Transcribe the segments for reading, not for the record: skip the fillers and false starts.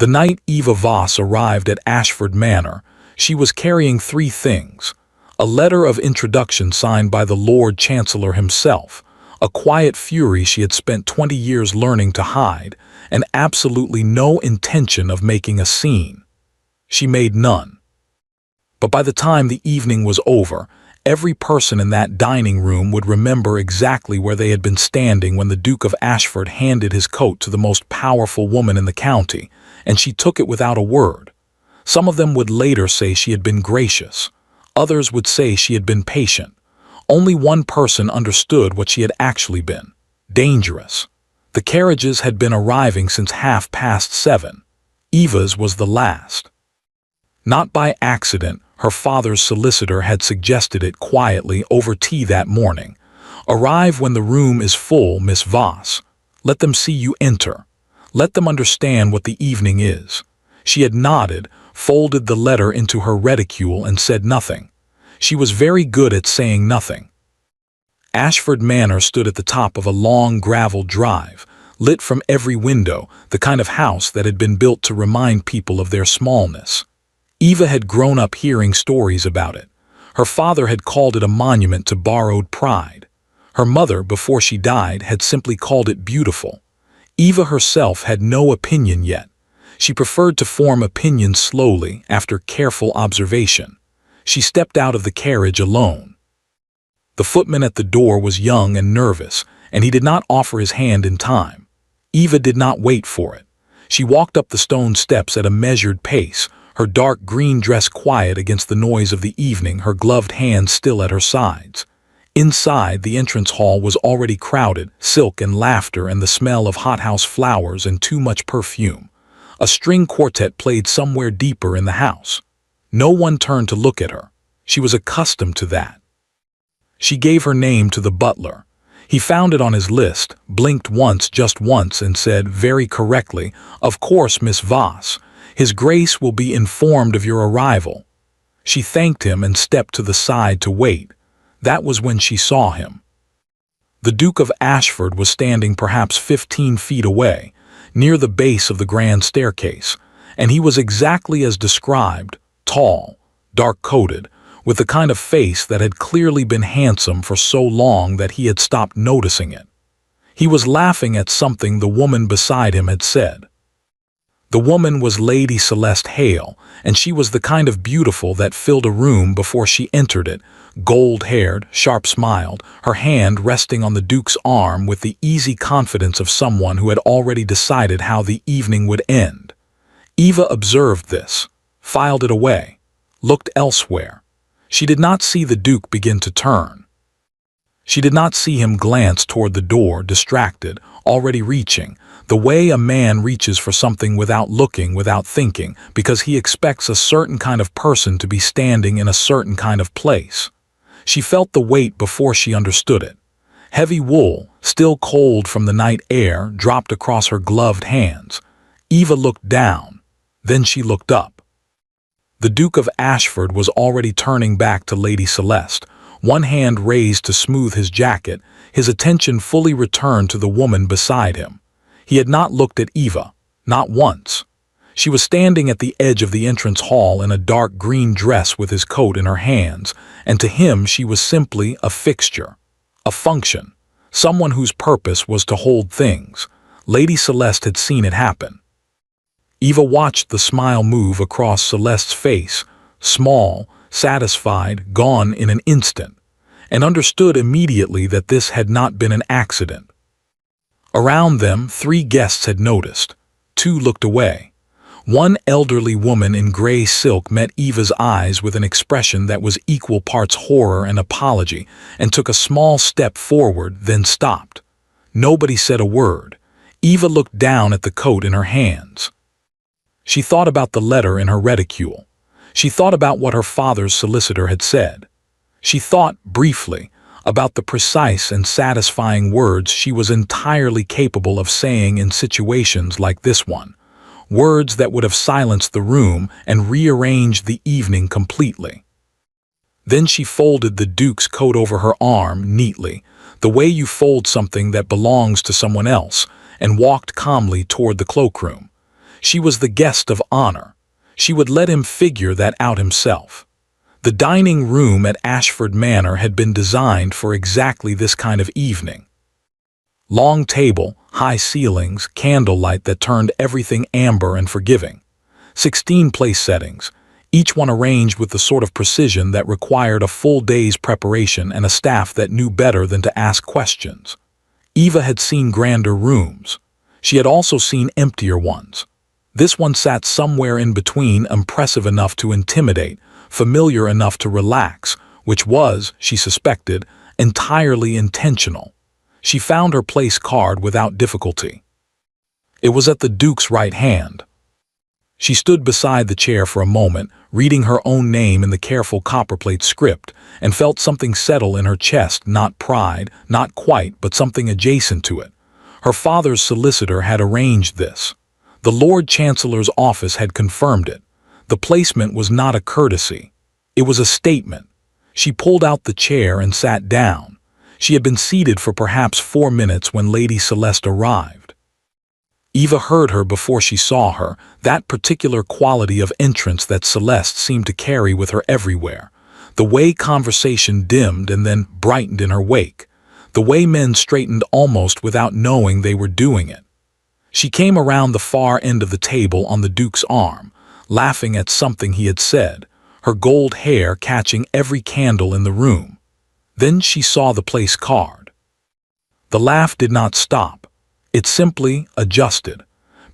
The night Eva Voss arrived at Ashford Manor, she was carrying three things: a letter of introduction signed by the Lord Chancellor himself, a quiet fury she had spent 20 years learning to hide, and absolutely no intention of making a scene. She made none. But by the time the evening was over, every person in that dining room would remember exactly where they had been standing when the Duke of Ashford handed his coat to the most powerful woman in the county, and she took it without a word. Some of them would later say she had been gracious. Others would say she had been patient. Only one person understood what she had actually been: dangerous. The carriages had been arriving since 7:30. Eva's was the last. Not by accident, her father's solicitor had suggested it quietly over tea that morning. "Arrive when the room is full, Miss Voss. Let them see you enter. Let them understand what the evening is." She had nodded, folded the letter into her reticule, and said nothing. She was very good at saying nothing. Ashford Manor stood at the top of a long gravel drive, lit from every window, the kind of house that had been built to remind people of their smallness. Eva had grown up hearing stories about it. Her father had called it a monument to borrowed pride. Her mother, before she died, had simply called it beautiful. Eva herself had no opinion yet. She preferred to form opinions slowly, after careful observation. She stepped out of the carriage alone. The footman at the door was young and nervous, and he did not offer his hand in time. Eva did not wait for it. She walked up the stone steps at a measured pace, her dark green dress quiet against the noise of the evening, her gloved hands still at her sides. Inside, the entrance hall was already crowded, silk and laughter and the smell of hothouse flowers and too much perfume. A string quartet played somewhere deeper in the house. No one turned to look at her. She was accustomed to that. She gave her name to the butler. He found it on his list, blinked once, just once, and said very correctly, "Of course, Miss Voss. His Grace will be informed of your arrival." She thanked him and stepped to the side to wait. That was when she saw him. The Duke of Ashford was standing perhaps 15 feet away, near the base of the grand staircase, and he was exactly as described: tall, dark-coated, with the kind of face that had clearly been handsome for so long that he had stopped noticing it. He was laughing at something the woman beside him had said. The woman was Lady Celeste Hale, and she was the kind of beautiful that filled a room before she entered it, gold-haired, sharp-smiled, her hand resting on the Duke's arm with the easy confidence of someone who had already decided how the evening would end. Eva observed this, filed it away, looked elsewhere. She did not see the Duke begin to turn. She did not see him glance toward the door, distracted, already reaching, the way a man reaches for something without looking, without thinking, because he expects a certain kind of person to be standing in a certain kind of place. She felt the weight before she understood it. Heavy wool, still cold from the night air, dropped across her gloved hands. Eva looked down. Then she looked up. The Duke of Ashford was already turning back to Lady Celeste, one hand raised to smooth his jacket, his attention fully returned to the woman beside him. He had not looked at Eva, not once. She was standing at the edge of the entrance hall in a dark green dress with his coat in her hands, and to him she was simply a fixture, a function, someone whose purpose was to hold things. Lady Celeste had seen it happen. Eva watched the smile move across Celeste's face, small, satisfied, gone in an instant, and understood immediately that this had not been an accident. Around them, 3 guests had noticed. 2 looked away. One elderly woman in gray silk met Eva's eyes with an expression that was equal parts horror and apology, and took a small step forward, then stopped. Nobody said a word. Eva looked down at the coat in her hands. She thought about the letter in her reticule. She thought about what her father's solicitor had said. She thought, briefly, about the precise and satisfying words she was entirely capable of saying in situations like this one, words that would have silenced the room and rearranged the evening completely. Then she folded the Duke's coat over her arm neatly, the way you fold something that belongs to someone else, and walked calmly toward the cloakroom. She was the guest of honor. She would let him figure that out himself. The dining room at Ashford Manor had been designed for exactly this kind of evening. Long table, high ceilings, candlelight that turned everything amber and forgiving. 16 place settings, each one arranged with the sort of precision that required a full day's preparation and a staff that knew better than to ask questions. Eva had seen grander rooms. She had also seen emptier ones. This one sat somewhere in between, impressive enough to intimidate, familiar enough to relax, which was, she suspected, entirely intentional. She found her place card without difficulty. It was at the Duke's right hand. She stood beside the chair for a moment, reading her own name in the careful copperplate script, and felt something settle in her chest, not pride, not quite, but something adjacent to it. Her father's solicitor had arranged this. The Lord Chancellor's office had confirmed it. The placement was not a courtesy. It was a statement. She pulled out the chair and sat down. She had been seated for perhaps 4 minutes when Lady Celeste arrived. Eva heard her before she saw her, that particular quality of entrance that Celeste seemed to carry with her everywhere. The way conversation dimmed and then brightened in her wake. The way men straightened almost without knowing they were doing it. She came around the far end of the table on the Duke's arm, laughing at something he had said, her gold hair catching every candle in the room. Then she saw the place card. The laugh did not stop. It simply adjusted,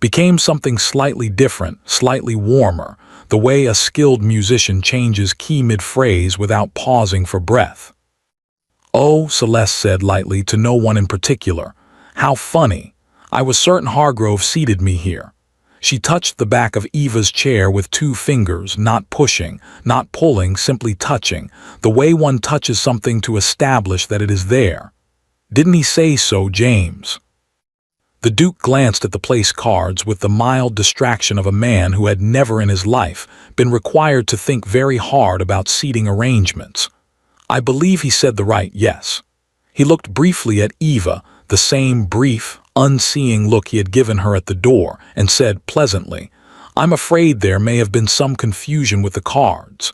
became something slightly different, slightly warmer, the way a skilled musician changes key mid-phrase without pausing for breath. "Oh," Celeste said lightly to no one in particular, "how funny. I was certain Hargrove seated me here." She touched the back of Eva's chair with 2 fingers, not pushing, not pulling, simply touching, the way one touches something to establish that it is there. "Didn't he say so, James?" The Duke glanced at the place cards with the mild distraction of a man who had never in his life been required to think very hard about seating arrangements. I believe he said the right yes. He looked briefly at Eva, the same brief, unseeing look he had given her at the door, and said pleasantly, "I'm afraid there may have been some confusion with the cards."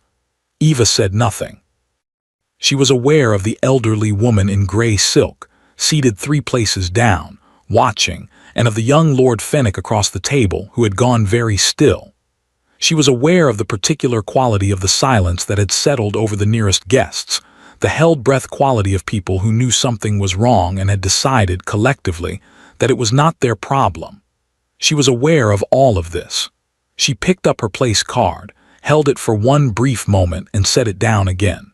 Eva said nothing. She was aware of the elderly woman in gray silk, seated 3 places down, watching, and of the young Lord Fenwick across the table, who had gone very still. She was aware of the particular quality of the silence that had settled over the nearest guests, the held-breath quality of people who knew something was wrong and had decided, collectively, that it was not their problem. She was aware of all of this. She picked up her place card, held it for one brief moment, and set it down again.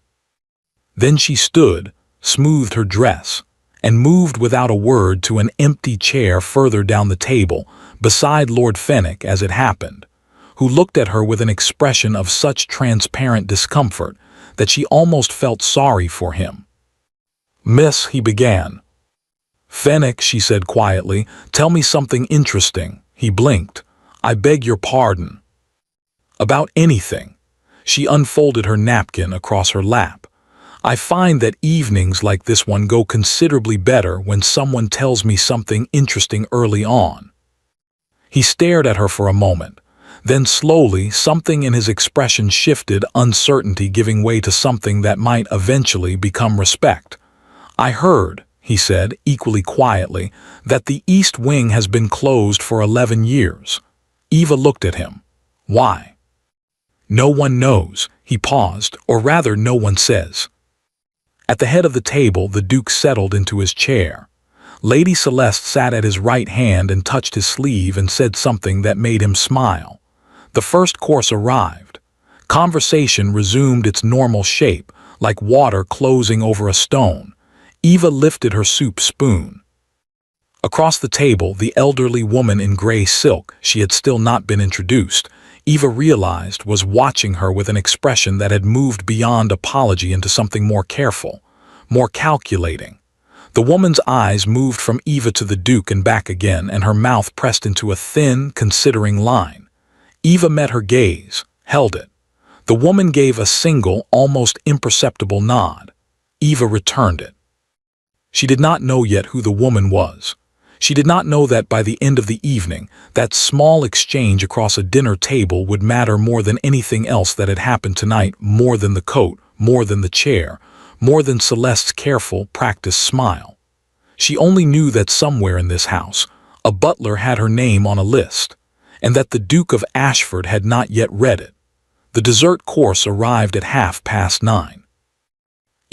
Then she stood, smoothed her dress, and moved without a word to an empty chair further down the table, beside Lord Fenwick as it happened, who looked at her with an expression of such transparent discomfort that she almost felt sorry for him. "Miss," he began. "Fenwick," she said quietly, "tell me something interesting." He blinked. "I beg your pardon." "About anything." She unfolded her napkin across her lap. "I find that evenings like this one go considerably better when someone tells me something interesting early on." He stared at her for a moment. Then slowly, something in his expression shifted, uncertainty giving way to something that might eventually become respect. "I heard," he said, equally quietly, "that the East Wing has been closed for 11 years. Eva looked at him. "Why?" "No one knows." He paused, "or rather no one says." At the head of the table, the Duke settled into his chair. Lady Celeste sat at his right hand and touched his sleeve and said something that made him smile. The first course arrived. Conversation resumed its normal shape, like water closing over a stone. Eva lifted her soup spoon. Across the table, the elderly woman in gray silk, she had still not been introduced, Eva realized was watching her with an expression that had moved beyond apology into something more careful, more calculating. The woman's eyes moved from Eva to the Duke and back again, and her mouth pressed into a thin, considering line. Eva met her gaze, held it. The woman gave a single, almost imperceptible nod. Eva returned it. She did not know yet who the woman was. She did not know that by the end of the evening, that small exchange across a dinner table would matter more than anything else that had happened tonight, more than the coat, more than the chair, more than Celeste's careful, practiced smile. She only knew that somewhere in this house, a butler had her name on a list, and that the Duke of Ashford had not yet read it. The dessert course arrived at 9:30.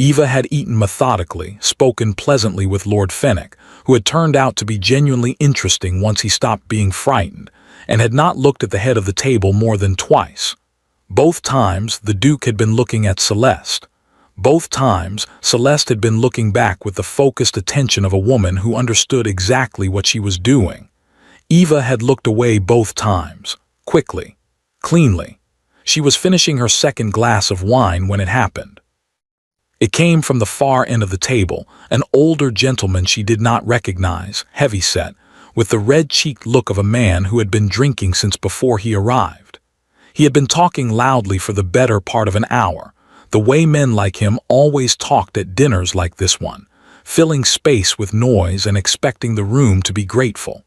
Eva had eaten methodically, spoken pleasantly with Lord Fenwick, who had turned out to be genuinely interesting once he stopped being frightened, and had not looked at the head of the table more than twice. Both times, the Duke had been looking at Celeste. Both times, Celeste had been looking back with the focused attention of a woman who understood exactly what she was doing. Eva had looked away both times, quickly, cleanly. She was finishing her second glass of wine when it happened. It came from the far end of the table, an older gentleman she did not recognize, heavy-set, with the red-cheeked look of a man who had been drinking since before he arrived. He had been talking loudly for the better part of an hour, the way men like him always talked at dinners like this one, filling space with noise and expecting the room to be grateful.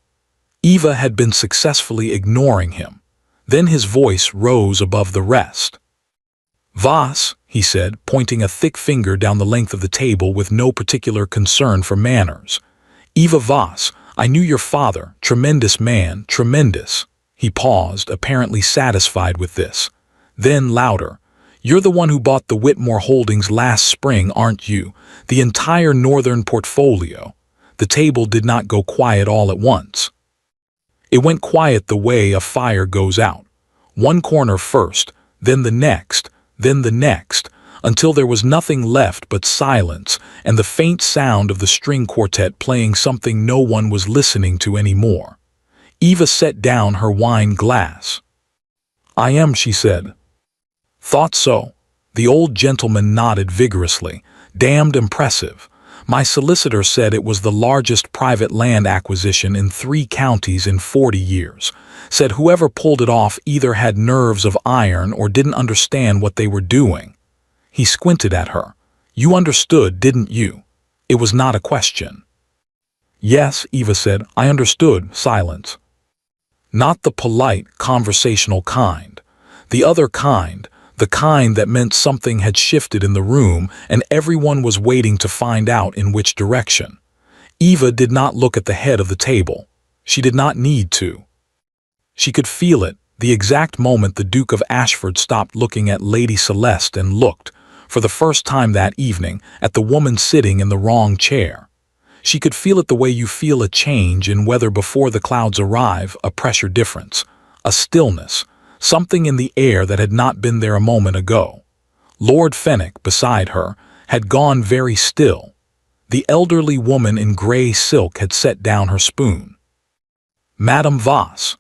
Eva had been successfully ignoring him. Then his voice rose above the rest. "Voss," he said, pointing a thick finger down the length of the table with no particular concern for manners. "Eva Voss, I knew your father, tremendous man, tremendous." He paused, apparently satisfied with this. Then louder, "You're the one who bought the Whitmore Holdings last spring, aren't you? The entire northern portfolio." The table did not go quiet all at once. It went quiet the way a fire goes out. One corner first, then the next, until there was nothing left but silence and the faint sound of the string quartet playing something no one was listening to anymore. Eva set down her wine glass. "I am," she said. "Thought so." The old gentleman nodded vigorously. "Damned impressive. My solicitor said it was the largest private land acquisition in 3 counties in 40 years. Said whoever pulled it off either had nerves of iron or didn't understand what they were doing." He squinted at her. "You understood, didn't you? It was not a question." "Yes," Eva said, "I understood." Silence. Not the polite, conversational kind. The other kind, the kind that meant something had shifted in the room and everyone was waiting to find out in which direction. Eva did not look at the head of the table. She did not need to. She could feel it, the exact moment the Duke of Ashford stopped looking at Lady Celeste and looked, for the first time that evening, at the woman sitting in the wrong chair. She could feel it the way you feel a change in weather before the clouds arrive, a pressure difference, a stillness, something in the air that had not been there a moment ago. Lord Fenwick, beside her, had gone very still. The elderly woman in grey silk had set down her spoon. "Madame Voss."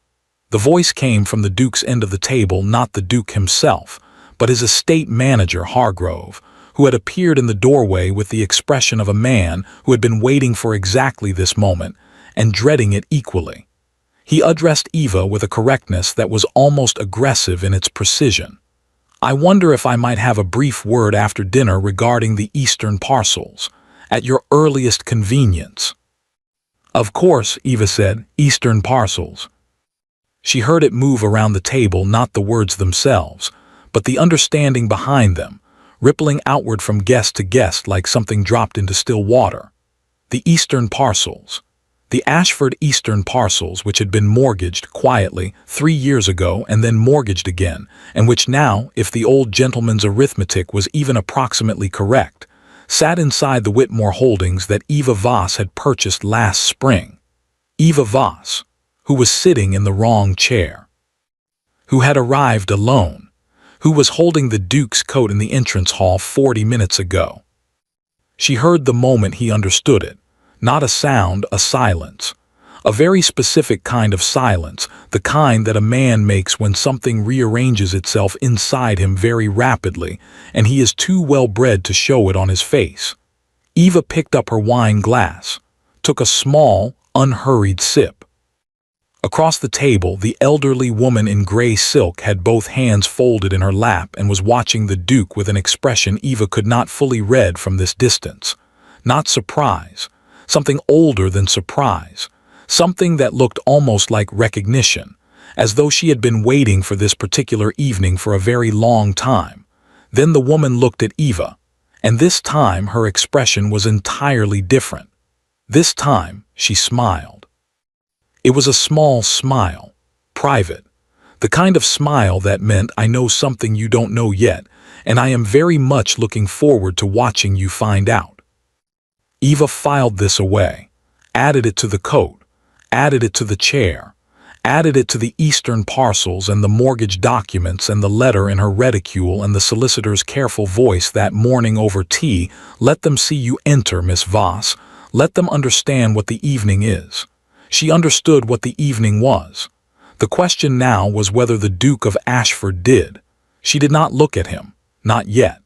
The voice came from the Duke's end of the table, not the Duke himself, but his estate manager, Hargrove, who had appeared in the doorway with the expression of a man who had been waiting for exactly this moment and dreading it equally. He addressed Eva with a correctness that was almost aggressive in its precision. "I wonder if I might have a brief word after dinner regarding the Eastern parcels, at your earliest convenience." "Of course," Eva said, "Eastern parcels." She heard it move around the table, not the words themselves, but the understanding behind them, rippling outward from guest to guest like something dropped into still water. The Eastern parcels. The Ashford Eastern parcels, which had been mortgaged quietly 3 years ago and then mortgaged again, and which now, if the old gentleman's arithmetic was even approximately correct, sat inside the Whitmore Holdings that Eva Voss had purchased last spring. Eva Voss, who was sitting in the wrong chair, who had arrived alone, who was holding the Duke's coat in the entrance hall 40 minutes ago. She heard the moment he understood it. Not a sound, a silence. A very specific kind of silence, the kind that a man makes when something rearranges itself inside him very rapidly, and he is too well bred to show it on his face. Eva picked up her wine glass, took a small, unhurried sip. Across the table, the elderly woman in grey silk had both hands folded in her lap and was watching the Duke with an expression Eva could not fully read from this distance. Not surprise. Something older than surprise. something that looked almost like recognition, as though she had been waiting for this particular evening for a very long time. Then the woman looked at Eva, and this time her expression was entirely different. This time she smiled. It was a small smile, private, the kind of smile that meant, "I know something you don't know yet, and I am very much looking forward to watching you find out." Eva filed this away, added it to the coat, added it to the chair, added it to the Eastern parcels and the mortgage documents and the letter in her reticule and the solicitor's careful voice that morning over tea. "Let them see you enter, Miss Voss. Let them understand what the evening is." She understood what the evening was. The question now was whether the Duke of Ashford did. She did not look at him, not yet.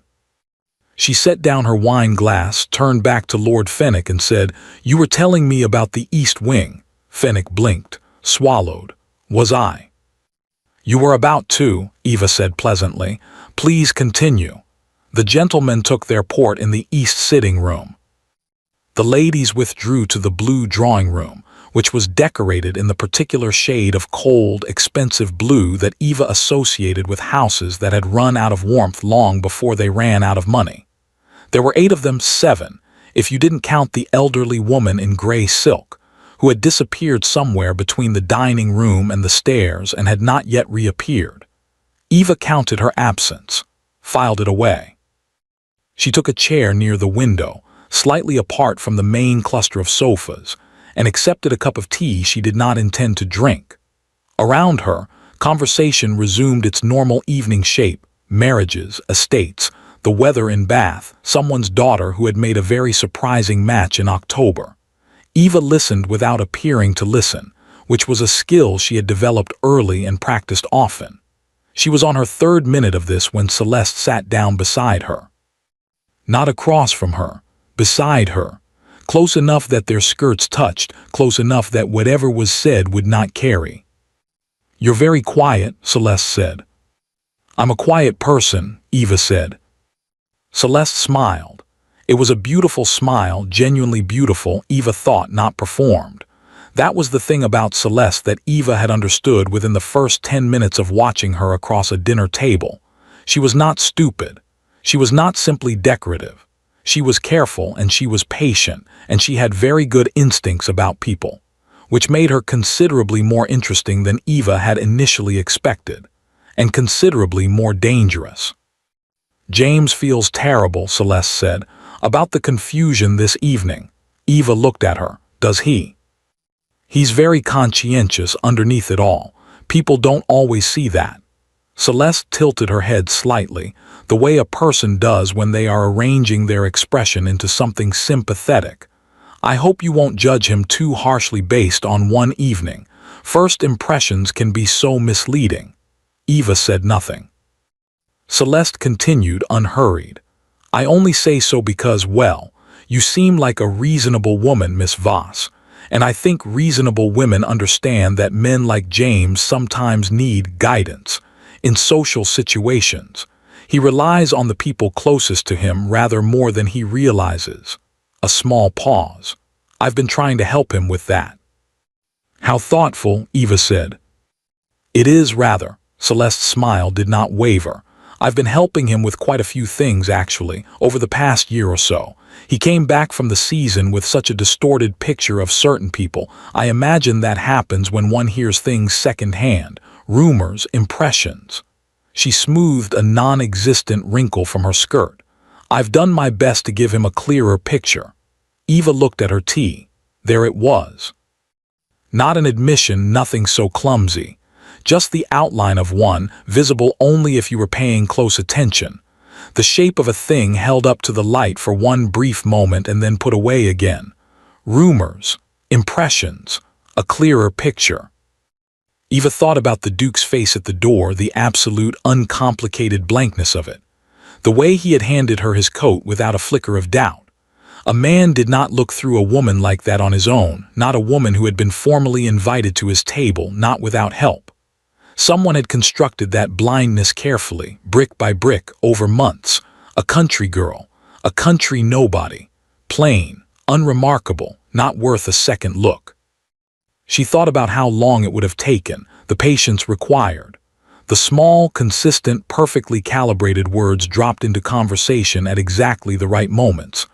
She set down her wine glass, turned back to Lord Fenwick and said, "You were telling me about the East Wing." Fenwick blinked, swallowed. "Was I?" "You were about to," Eva said pleasantly. "Please continue." The gentlemen took their port in the East sitting room. The ladies withdrew to the blue drawing room, which was decorated in the particular shade of cold, expensive blue that Eva associated with houses that had run out of warmth long before they ran out of money. There were 8 of them, 7, if you didn't count the elderly woman in gray silk, who had disappeared somewhere between the dining room and the stairs and had not yet reappeared. Eva counted her absence, filed it away. She took a chair near the window, slightly apart from the main cluster of sofas, and accepted a cup of tea she did not intend to drink. Around her, conversation resumed its normal evening shape: marriages, estates, the weather in Bath, someone's daughter who had made a very surprising match in October. Eva listened without appearing to listen, which was a skill she had developed early and practiced often. She was on her 3rd minute of this when Celeste sat down beside her. Not across from her, beside her, close enough that their skirts touched, close enough that whatever was said would not carry. "You're very quiet," Celeste said. "I'm a quiet person," Eva said. Celeste smiled. It was a beautiful smile, genuinely beautiful, Eva thought, not performed. That was the thing about Celeste that Eva had understood within the first 10 minutes of watching her across a dinner table. She was not stupid. She was not simply decorative. She was careful and she was patient, and she had very good instincts about people, which made her considerably more interesting than Eva had initially expected, and considerably more dangerous. "James feels terrible," Celeste said, "about the confusion this evening." Eva looked at her. "Does he?" "He's very conscientious underneath it all. People don't always see that." Celeste tilted her head slightly, the way a person does when they are arranging their expression into something sympathetic. "I hope you won't judge him too harshly based on one evening. First impressions can be so misleading." Eva said nothing. Celeste continued, unhurried. "I only say so because, well, you seem like a reasonable woman, Miss Voss, and I think reasonable women understand that men like James sometimes need guidance in social situations. He relies on the people closest to him rather more than he realizes." A small pause. "I've been trying to help him with that." "How thoughtful," Eva said. "It is rather." Celeste's smile did not waver. "I've been helping him with quite a few things, actually, over the past year or so. He came back from the season with such a distorted picture of certain people. I imagine that happens when one hears things second-hand, rumors, impressions." She smoothed a non-existent wrinkle from her skirt. "I've done my best to give him a clearer picture." Eva looked at her tea. There it was. Not an admission, nothing so clumsy. Just the outline of one, visible only if you were paying close attention. The shape of a thing held up to the light for one brief moment and then put away again. Rumors, impressions, a clearer picture. Eva thought about the Duke's face at the door, the absolute, uncomplicated blankness of it. The way he had handed her his coat without a flicker of doubt. A man did not look through a woman like that on his own, not a woman who had been formally invited to his table, not without help. Someone had constructed that blindness carefully, brick by brick, over months. A country girl, a country nobody, plain, unremarkable, not worth a second look. She thought about how long it would have taken, the patience required. The small, consistent, perfectly calibrated words dropped into conversation at exactly the right moments.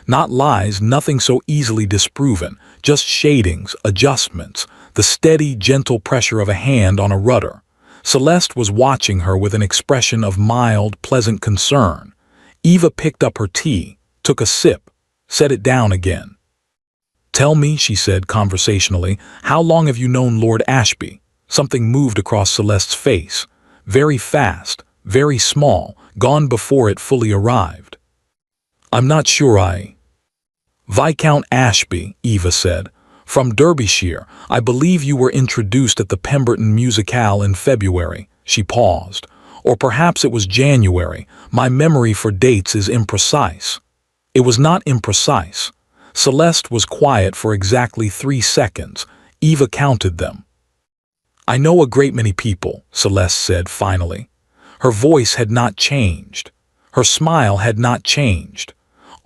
Not lies, nothing so easily disproven, just shadings, adjustments, the steady, gentle pressure of a hand on a rudder. Celeste was watching her with an expression of mild, pleasant concern. Eva picked up her tea, took a sip, set it down again. "Tell me," she said conversationally, "how long have you known Lord Ashby?" Something moved across Celeste's face. Very fast, very small, gone before it fully arrived. "I'm not sure Viscount Ashby," Eva said. "From Derbyshire. I believe you were introduced at the Pemberton Musicale in February." She paused. "Or perhaps it was January. My memory for dates is imprecise." It was not imprecise. Celeste was quiet for exactly 3 seconds. Eva counted them. "I know a great many people," Celeste said finally. Her voice had not changed. Her smile had not changed.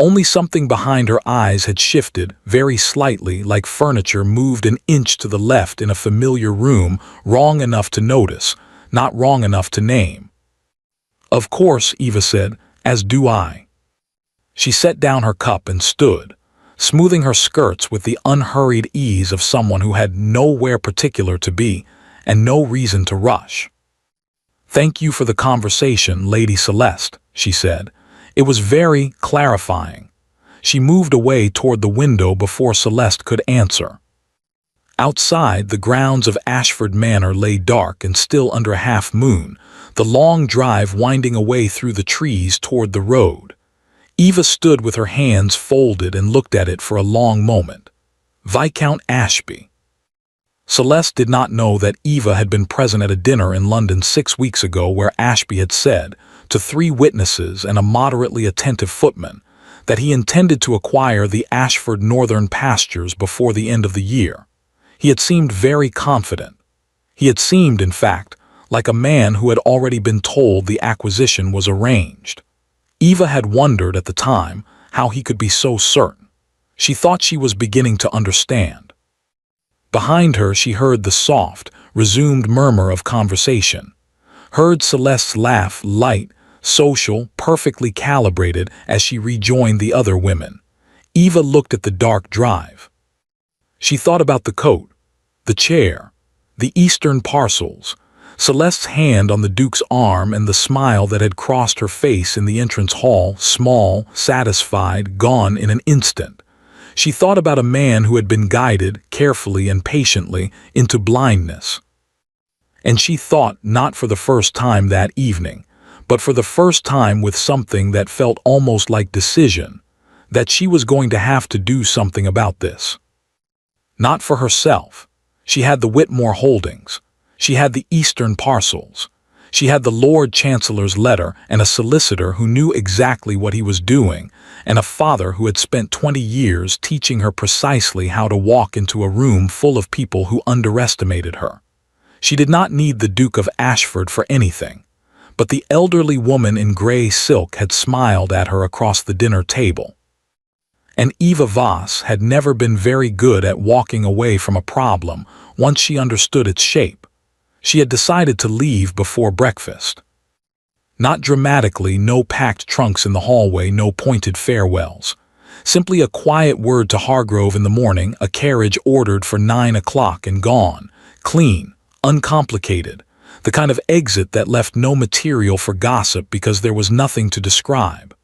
Only something behind her eyes had shifted, very slightly, like furniture moved an inch to the left in a familiar room, wrong enough to notice, not wrong enough to name. "Of course," Eva said, "as do I." She set down her cup and stood, smoothing her skirts with the unhurried ease of someone who had nowhere particular to be and no reason to rush. "Thank you for the conversation, Lady Celeste," she said. It was very clarifying. She moved away toward the window before Celeste could answer. Outside, the grounds of Ashford Manor lay dark and still under a half-moon, the long drive winding away through the trees toward the road. Eva stood with her hands folded and looked at it for a long moment. Viscount Ashby. Celeste did not know that Eva had been present at a dinner in London 6 weeks ago where Ashby had said, to 3 witnesses and a moderately attentive footman, that he intended to acquire the Ashford Northern pastures before the end of the year. He had seemed very confident. He had seemed, in fact, like a man who had already been told the acquisition was arranged. Eva had wondered at the time how he could be so certain. She thought she was beginning to understand. Behind her she heard the soft, resumed murmur of conversation. Heard Celeste's laugh, light, social, perfectly calibrated as she rejoined the other women. Eva looked at the dark drive. She thought about the coat, the chair, the Eastern parcels, Celeste's hand on the Duke's arm and the smile that had crossed her face in the entrance hall, small, satisfied, gone in an instant. She thought about a man who had been guided, carefully and patiently, into blindness. And she thought, not for the first time that evening, but for the first time with something that felt almost like decision, that she was going to have to do something about this. Not for herself. She had the Whitmore holdings. She had the Eastern parcels. She had the Lord Chancellor's letter and a solicitor who knew exactly what he was doing, and a father who had spent 20 years teaching her precisely how to walk into a room full of people who underestimated her. She did not need the Duke of Ashford for anything, but the elderly woman in gray silk had smiled at her across the dinner table. And Eva Voss had never been very good at walking away from a problem once she understood its shape. She had decided to leave before breakfast. Not dramatically, no packed trunks in the hallway, no pointed farewells. Simply a quiet word to Hargrove in the morning, a carriage ordered for 9 o'clock and gone. Clean, uncomplicated. The kind of exit that left no material for gossip because there was nothing to describe.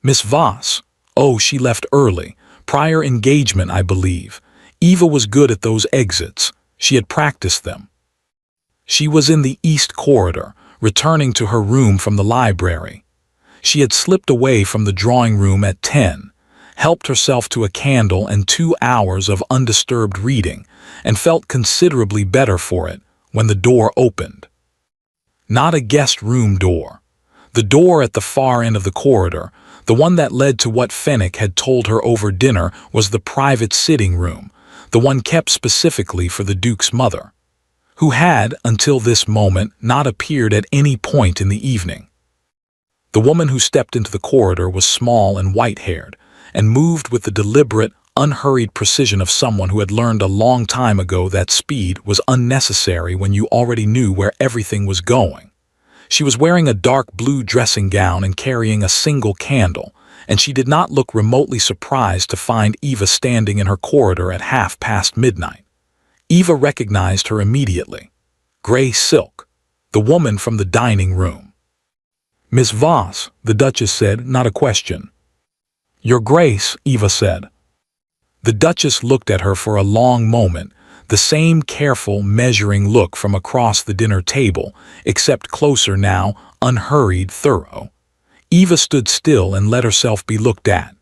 Miss Voss. Oh, she left early. Prior engagement, I believe. Eva was good at those exits. She had practiced them. She was in the East Corridor, returning to her room from the library. She had slipped away from the drawing room at 10, helped herself to a candle and 2 hours of undisturbed reading, and felt considerably better for it when the door opened. Not a guest room door. The door at the far end of the corridor, the one that led to what Fenwick had told her over dinner was the private sitting room, the one kept specifically for the Duke's mother, who had, until this moment, not appeared at any point in the evening. The woman who stepped into the corridor was small and white-haired, and moved with the deliberate, unhurried precision of someone who had learned a long time ago that speed was unnecessary when you already knew where everything was going. She was wearing a dark blue dressing gown and carrying a single candle, and she did not look remotely surprised to find Eva standing in her corridor at midnight. Eva recognized her immediately. Gray silk, the woman from the dining room. "Miss Voss," the Duchess said, not a question. "Your Grace," Eva said. The Duchess looked at her for a long moment, the same careful, measuring look from across the dinner table, except closer now, unhurried, thorough. Eva stood still and let herself be looked at.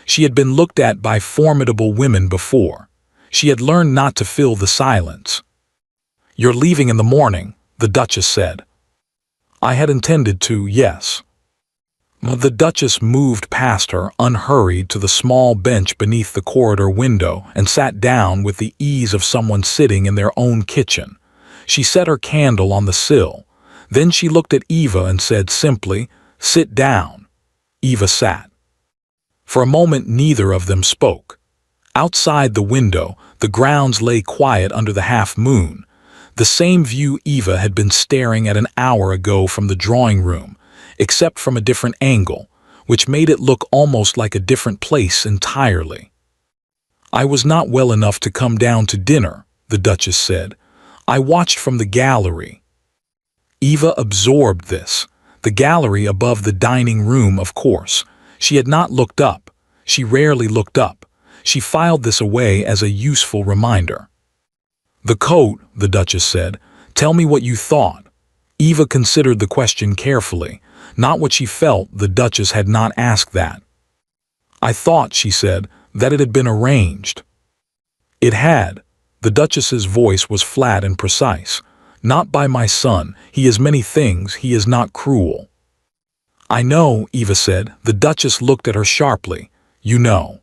She had been looked at by formidable women before. She had learned not to fill the silence. "You're leaving in the morning," the Duchess said. "I had intended to, yes." The Duchess moved past her, unhurried, to the small bench beneath the corridor window and sat down with the ease of someone sitting in their own kitchen. She set her candle on the sill. Then she looked at Eva and said simply, "Sit down." Eva sat. For a moment neither of them spoke. Outside the window, the grounds lay quiet under the half-moon, the same view Eva had been staring at an hour ago from the drawing room, except from a different angle, which made it look almost like a different place entirely. "I was not well enough to come down to dinner," the Duchess said. "I watched from the gallery." Eva absorbed this. The gallery above the dining room, of course. She had not looked up. She rarely looked up. She filed this away as a useful reminder. "The coat," the Duchess said. "Tell me what you thought." Eva considered the question carefully. Not what she felt, the Duchess had not asked that. "I thought," she said, "that it had been arranged." "It had." The Duchess's voice was flat and precise. "Not by my son. He is many things. He is not cruel." "I know," Eva said. The Duchess looked at her sharply. "You know."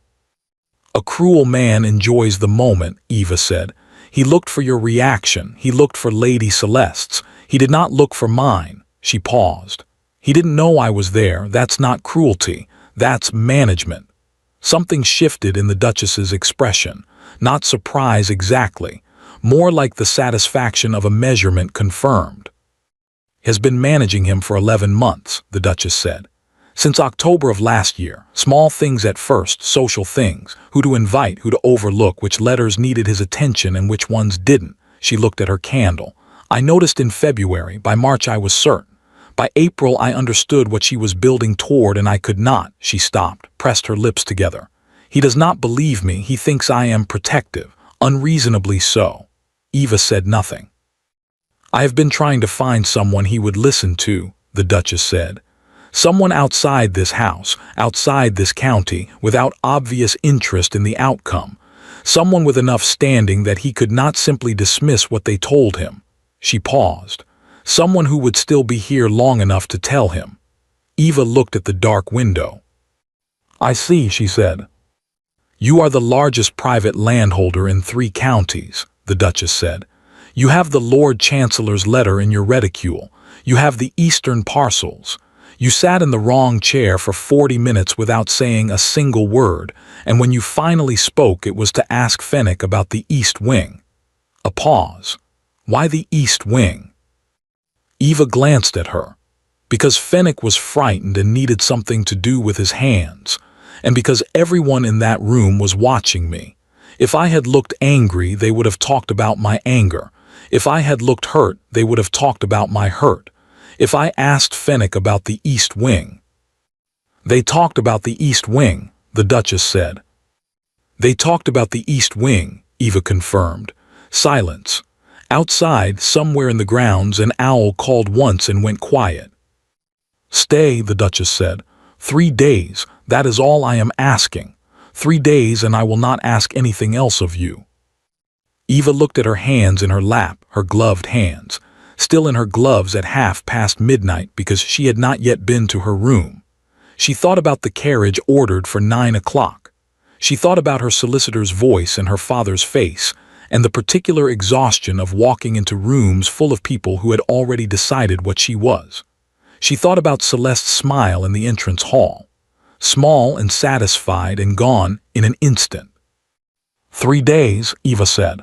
"A cruel man enjoys the moment," Eva said. "He looked for your reaction. He looked for Lady Celeste's. He did not look for mine." She paused. "He didn't know I was there. That's not cruelty. That's management." Something shifted in the Duchess's expression. Not surprise exactly. More like the satisfaction of a measurement confirmed. "Has been managing him for 11 months, the Duchess said. "Since October of last year. Small things at first, social things. Who to invite, who to overlook, which letters needed his attention and which ones didn't." She looked at her candle. "I noticed in February. By March I was certain. By April I understood what she was building toward, and I could not." She stopped, pressed her lips together. "He does not believe me. He thinks I am protective. Unreasonably so." Eva said nothing. "I have been trying to find someone he would listen to," the Duchess said. "Someone outside this house, outside this county, without obvious interest in the outcome. Someone with enough standing that he could not simply dismiss what they told him." She paused. "Someone who would still be here long enough to tell him." Eva looked at the dark window. "I see," she said. "You are the largest private landholder in 3 counties, the Duchess said. "You have the Lord Chancellor's letter in your reticule. You have the eastern parcels. You sat in the wrong chair for 40 minutes without saying a single word, and when you finally spoke it was to ask Fenwick about the East Wing." A pause. "Why the East Wing?" Eva glanced at her. "Because Fenwick was frightened and needed something to do with his hands, and because everyone in that room was watching me. If I had looked angry, they would have talked about my anger. If I had looked hurt, they would have talked about my hurt. If I asked Fenwick about the East Wing." "They talked about the East Wing," the Duchess said. "They talked about the East Wing," Eva confirmed. Silence. Outside, somewhere in the grounds, an owl called once and went quiet. "Stay," the Duchess said. 3 days, that is all I am asking. 3 days and I will not ask anything else of you." Eva looked at her hands in her lap, her gloved hands, still in her gloves at midnight because she had not yet been to her room. She thought about the carriage ordered for 9 o'clock. She thought about her solicitor's voice and her father's face, and the particular exhaustion of walking into rooms full of people who had already decided what she was. She thought about Celeste's smile in the entrance hall, small and satisfied and gone in an instant. "3 days," Eva said.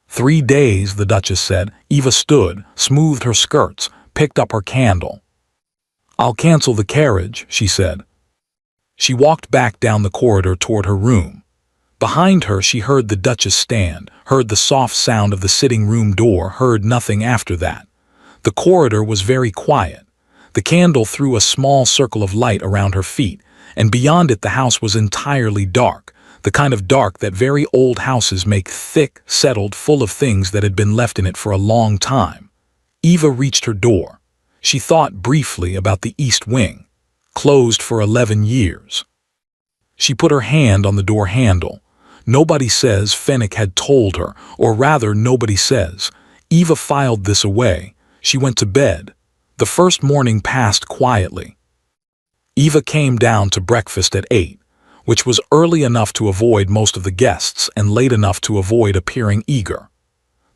"3 days," the Duchess said. Eva stood, smoothed her skirts, picked up her candle. "I'll cancel the carriage," she said. She walked back down the corridor toward her room. Behind her she heard the Duchess stand, heard the soft sound of the sitting room door, heard nothing after that. The corridor was very quiet. The candle threw a small circle of light around her feet, and beyond it the house was entirely dark, the kind of dark that very old houses make, thick, settled, full of things that had been left in it for a long time. Eva reached her door. She thought briefly about the east wing, closed for 11 years. She put her hand on the door handle. Nobody says Fenwick had told her, or rather nobody says. Eva filed this away. She went to bed. The first morning passed quietly. Eva came down to breakfast at 8, which was early enough to avoid most of the guests and late enough to avoid appearing eager.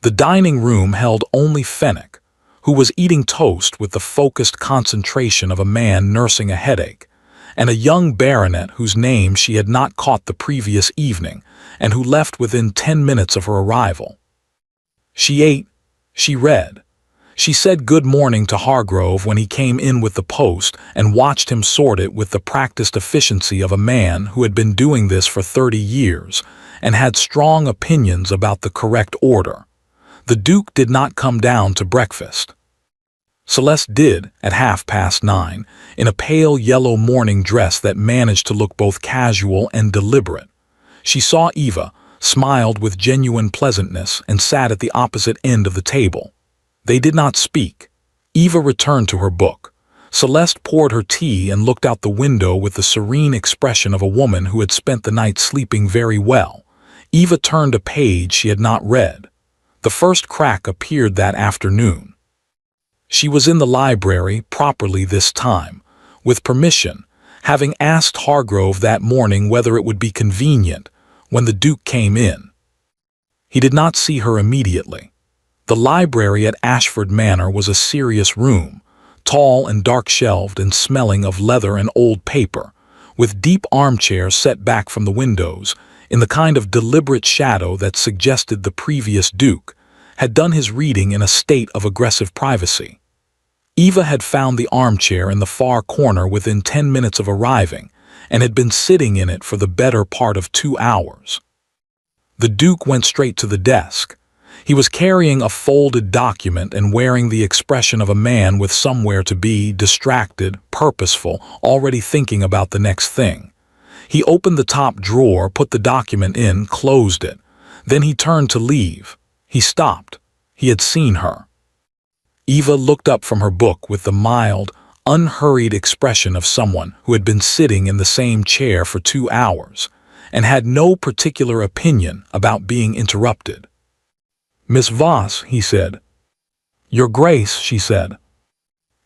The dining room held only Fenwick, who was eating toast with the focused concentration of a man nursing a headache, and a young baronet whose name she had not caught the previous evening and who left within 10 minutes of her arrival. She ate, she read. She said good morning to Hargrove when he came in with the post and watched him sort it with the practiced efficiency of a man who had been doing this for 30 years and had strong opinions about the correct order. The Duke did not come down to breakfast. Celeste did, at 9:30, in a pale yellow morning dress that managed to look both casual and deliberate. She saw Eva, smiled with genuine pleasantness, and sat at the opposite end of the table. They did not speak. Eva returned to her book. Celeste poured her tea and looked out the window with the serene expression of a woman who had spent the night sleeping very well. Eva turned a page she had not read. The first crack appeared that afternoon. She was in the library properly this time, with permission, having asked Hargrove that morning whether it would be convenient when the Duke came in. He did not see her immediately. The library at Ashford Manor was a serious room, tall and dark-shelved and smelling of leather and old paper, with deep armchairs set back from the windows, in the kind of deliberate shadow that suggested the previous Duke had done his reading in a state of aggressive privacy. Eva had found the armchair in the far corner within 10 minutes of arriving, and had been sitting in it for the better part of 2 hours. The Duke went straight to the desk. He was carrying a folded document and wearing the expression of a man with somewhere to be, distracted, purposeful, already thinking about the next thing. He opened the top drawer, put the document in, closed it. Then he turned to leave. He stopped. He had seen her. Eva looked up from her book with the mild, unhurried expression of someone who had been sitting in the same chair for 2 hours and had no particular opinion about being interrupted. "Miss Voss," he said. "Your Grace," she said.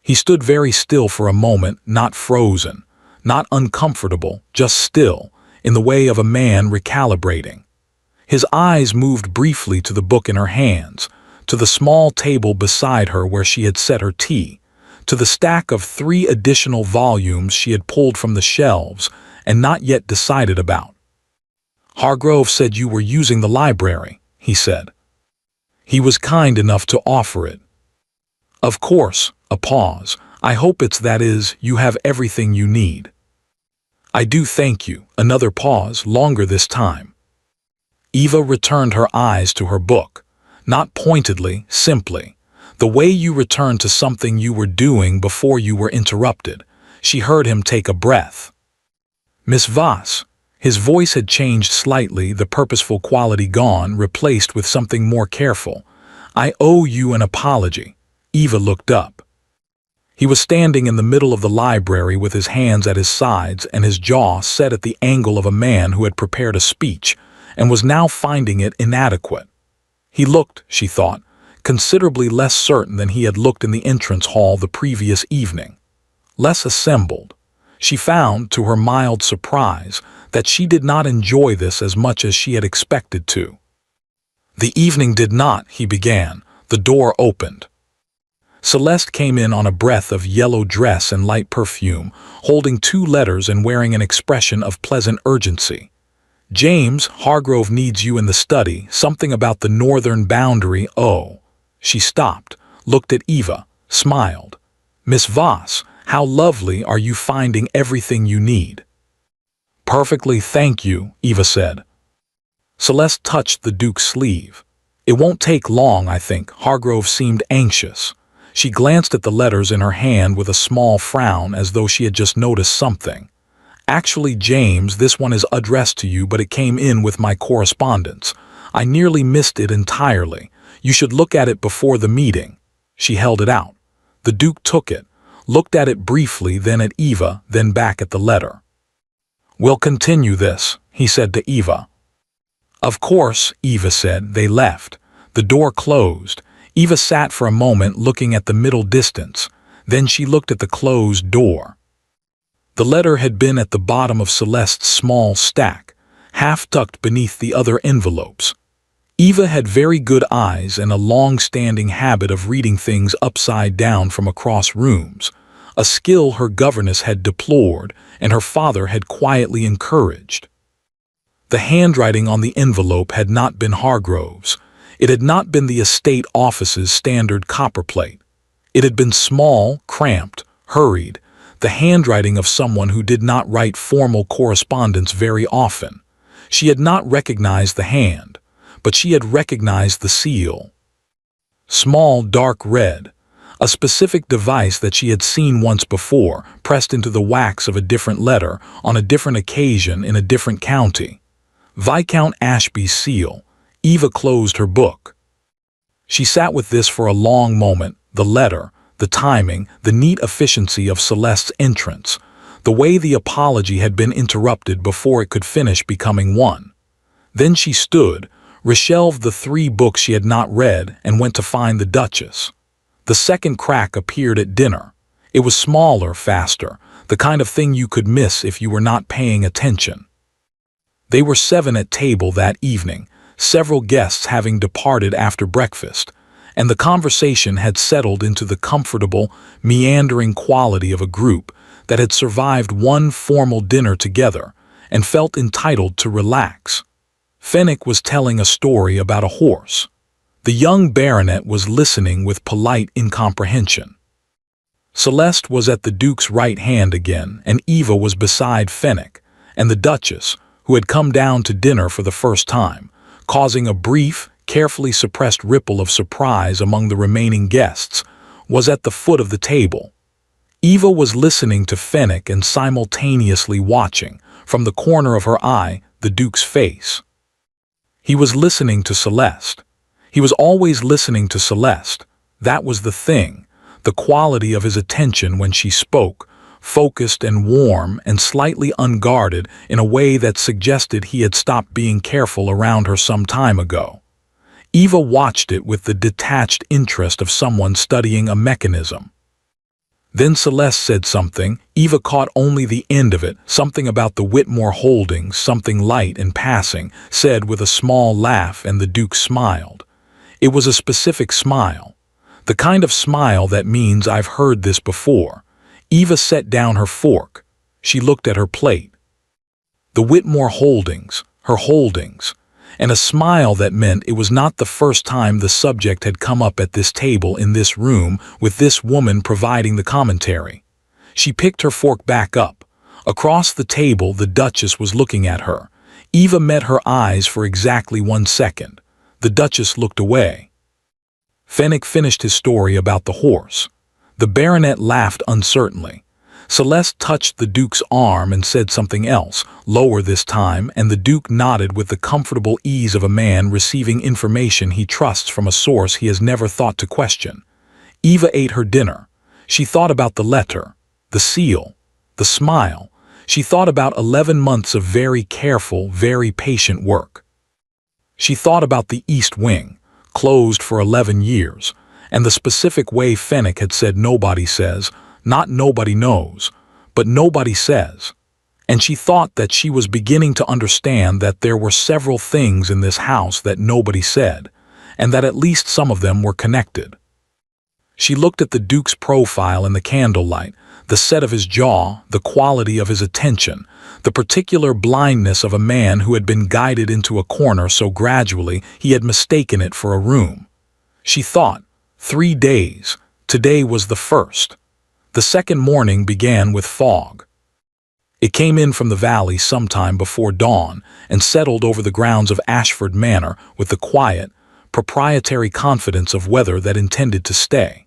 He stood very still for a moment, not frozen, not uncomfortable, just still, in the way of a man recalibrating. His eyes moved briefly to the book in her hands, to the small table beside her where she had set her tea, to the stack of 3 additional volumes she had pulled from the shelves and not yet decided about. "Hargrove said you were using the library," he said. He was kind enough to offer it. "Of course," a pause. "I hope it's that is, you have everything you need." "I do, thank you." Another pause, longer this time. Eva returned her eyes to her book, not pointedly, simply. The way you return to something you were doing before you were interrupted. She heard him take a breath. "Miss Voss." His voice had changed slightly, the purposeful quality gone, replaced with something more careful. "I owe you an apology." Eva looked up. He was standing in the middle of the library with his hands at his sides and his jaw set at the angle of a man who had prepared a speech and was now finding it inadequate. He looked, she thought, considerably less certain than he had looked in the entrance hall the previous evening. Less assembled. She found, to her mild surprise, that she did not enjoy this as much as she had expected to. "The evening did not," he began. The door opened. Celeste came in on a breath of yellow dress and light perfume, holding 2 letters and wearing an expression of pleasant urgency. James, Hargrove needs you in the study, something about the northern boundary, oh. She stopped, looked at Eva, smiled. Miss Voss, how lovely are you finding everything you need? Perfectly, thank you, Eva said. Celeste touched the Duke's sleeve. It won't take long, I think. Hargrove seemed anxious. She glanced at the letters in her hand with a small frown as though she had just noticed something. Actually, James, this one is addressed to you, but it came in with my correspondence. I nearly missed it entirely. You should look at it before the meeting. She held it out. The Duke took it, looked at it briefly, then at Eva, then back at the letter. We'll continue this, he said to Eva. Of course, Eva said. They left. The door closed. Eva sat for a moment looking at the middle distance. Then she looked at the closed door. The letter had been at the bottom of Celeste's small stack, half tucked beneath the other envelopes. Eva had very good eyes and a long-standing habit of reading things upside down from across rooms, a skill her governess had deplored and her father had quietly encouraged. The handwriting on the envelope had not been Hargrove's. It had not been the estate office's standard copperplate. It had been small, cramped, hurried, the handwriting of someone who did not write formal correspondence very often. She had not recognized the hand, but she had recognized the seal. Small, dark red, a specific device that she had seen once before, pressed into the wax of a different letter on a different occasion in a different county. Viscount Ashby's seal. Eva closed her book. She sat with this for a long moment, the letter, the timing, the neat efficiency of Celeste's entrance, the way the apology had been interrupted before it could finish becoming one. Then she stood, reshelved the 3 books she had not read, and went to find the Duchess. The second crack appeared at dinner. It was smaller, faster, the kind of thing you could miss if you were not paying attention. They were 7 at table that evening, several guests having departed after breakfast, and the conversation had settled into the comfortable, meandering quality of a group that had survived one formal dinner together and felt entitled to relax. Fenwick was telling a story about a horse. The young baronet was listening with polite incomprehension. Celeste was at the Duke's right hand again, and Eva was beside Fenwick, and the Duchess, who had come down to dinner for the first time, causing a brief, carefully suppressed ripple of surprise among the remaining guests, was at the foot of the table. Eva was listening to Fenwick and simultaneously watching, from the corner of her eye, the Duke's face. He was listening to Celeste. He was always listening to Celeste. That was the thing, the quality of his attention when she spoke, focused and warm and slightly unguarded in a way that suggested he had stopped being careful around her some time ago. Eva watched it with the detached interest of someone studying a mechanism. Then Celeste said something. Eva caught only the end of it, something about the Whitmore holdings, something light and passing, said with a small laugh, and the Duke smiled. It was a specific smile, the kind of smile that means I've heard this before. Eva set down her fork. She looked at her plate. The Whitmore holdings, her holdings, and a smile that meant it was not the first time the subject had come up at this table in this room with this woman providing the commentary. She picked her fork back up. Across the table, the Duchess was looking at her. Eva met her eyes for exactly 1 second. The Duchess looked away. Fenwick finished his story about the horse. The baronet laughed uncertainly. Celeste touched the Duke's arm and said something else, lower this time, and the Duke nodded with the comfortable ease of a man receiving information he trusts from a source he has never thought to question. Eva ate her dinner. She thought about the letter, the seal, the smile. She thought about 11 months of very careful, very patient work. She thought about the East Wing, closed for 11 years, and the specific way Fenwick had said nobody says, not nobody knows, but nobody says. And she thought that she was beginning to understand that there were several things in this house that nobody said, and that at least some of them were connected. She looked at the Duke's profile in the candlelight, the set of his jaw, the quality of his attention, the particular blindness of a man who had been guided into a corner so gradually he had mistaken it for a room. She thought, 3 days. Today was the first. The second morning began with fog. It came in from the valley sometime before dawn and settled over the grounds of Ashford Manor with the quiet, proprietary confidence of weather that intended to stay.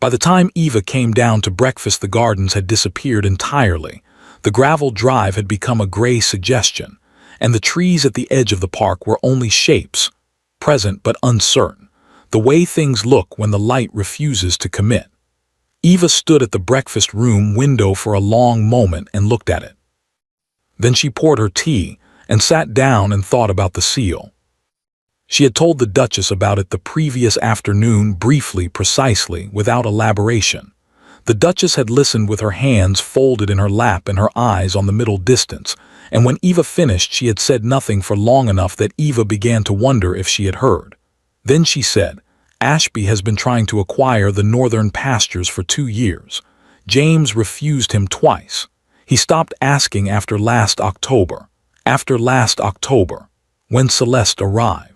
By the time Eva came down to breakfast, the gardens had disappeared entirely. The gravel drive had become a gray suggestion, and the trees at the edge of the park were only shapes, present but uncertain, the way things look when the light refuses to commit. Eva stood at the breakfast room window for a long moment and looked at it. Then she poured her tea and sat down and thought about the seal. She had told the Duchess about it the previous afternoon, briefly, precisely, without elaboration. The Duchess had listened with her hands folded in her lap and her eyes on the middle distance, and when Eva finished she had said nothing for long enough that Eva began to wonder if she had heard. Then she said, "Ashby has been trying to acquire the northern pastures for 2 years. James refused him twice. He stopped asking after last October, when Celeste arrived."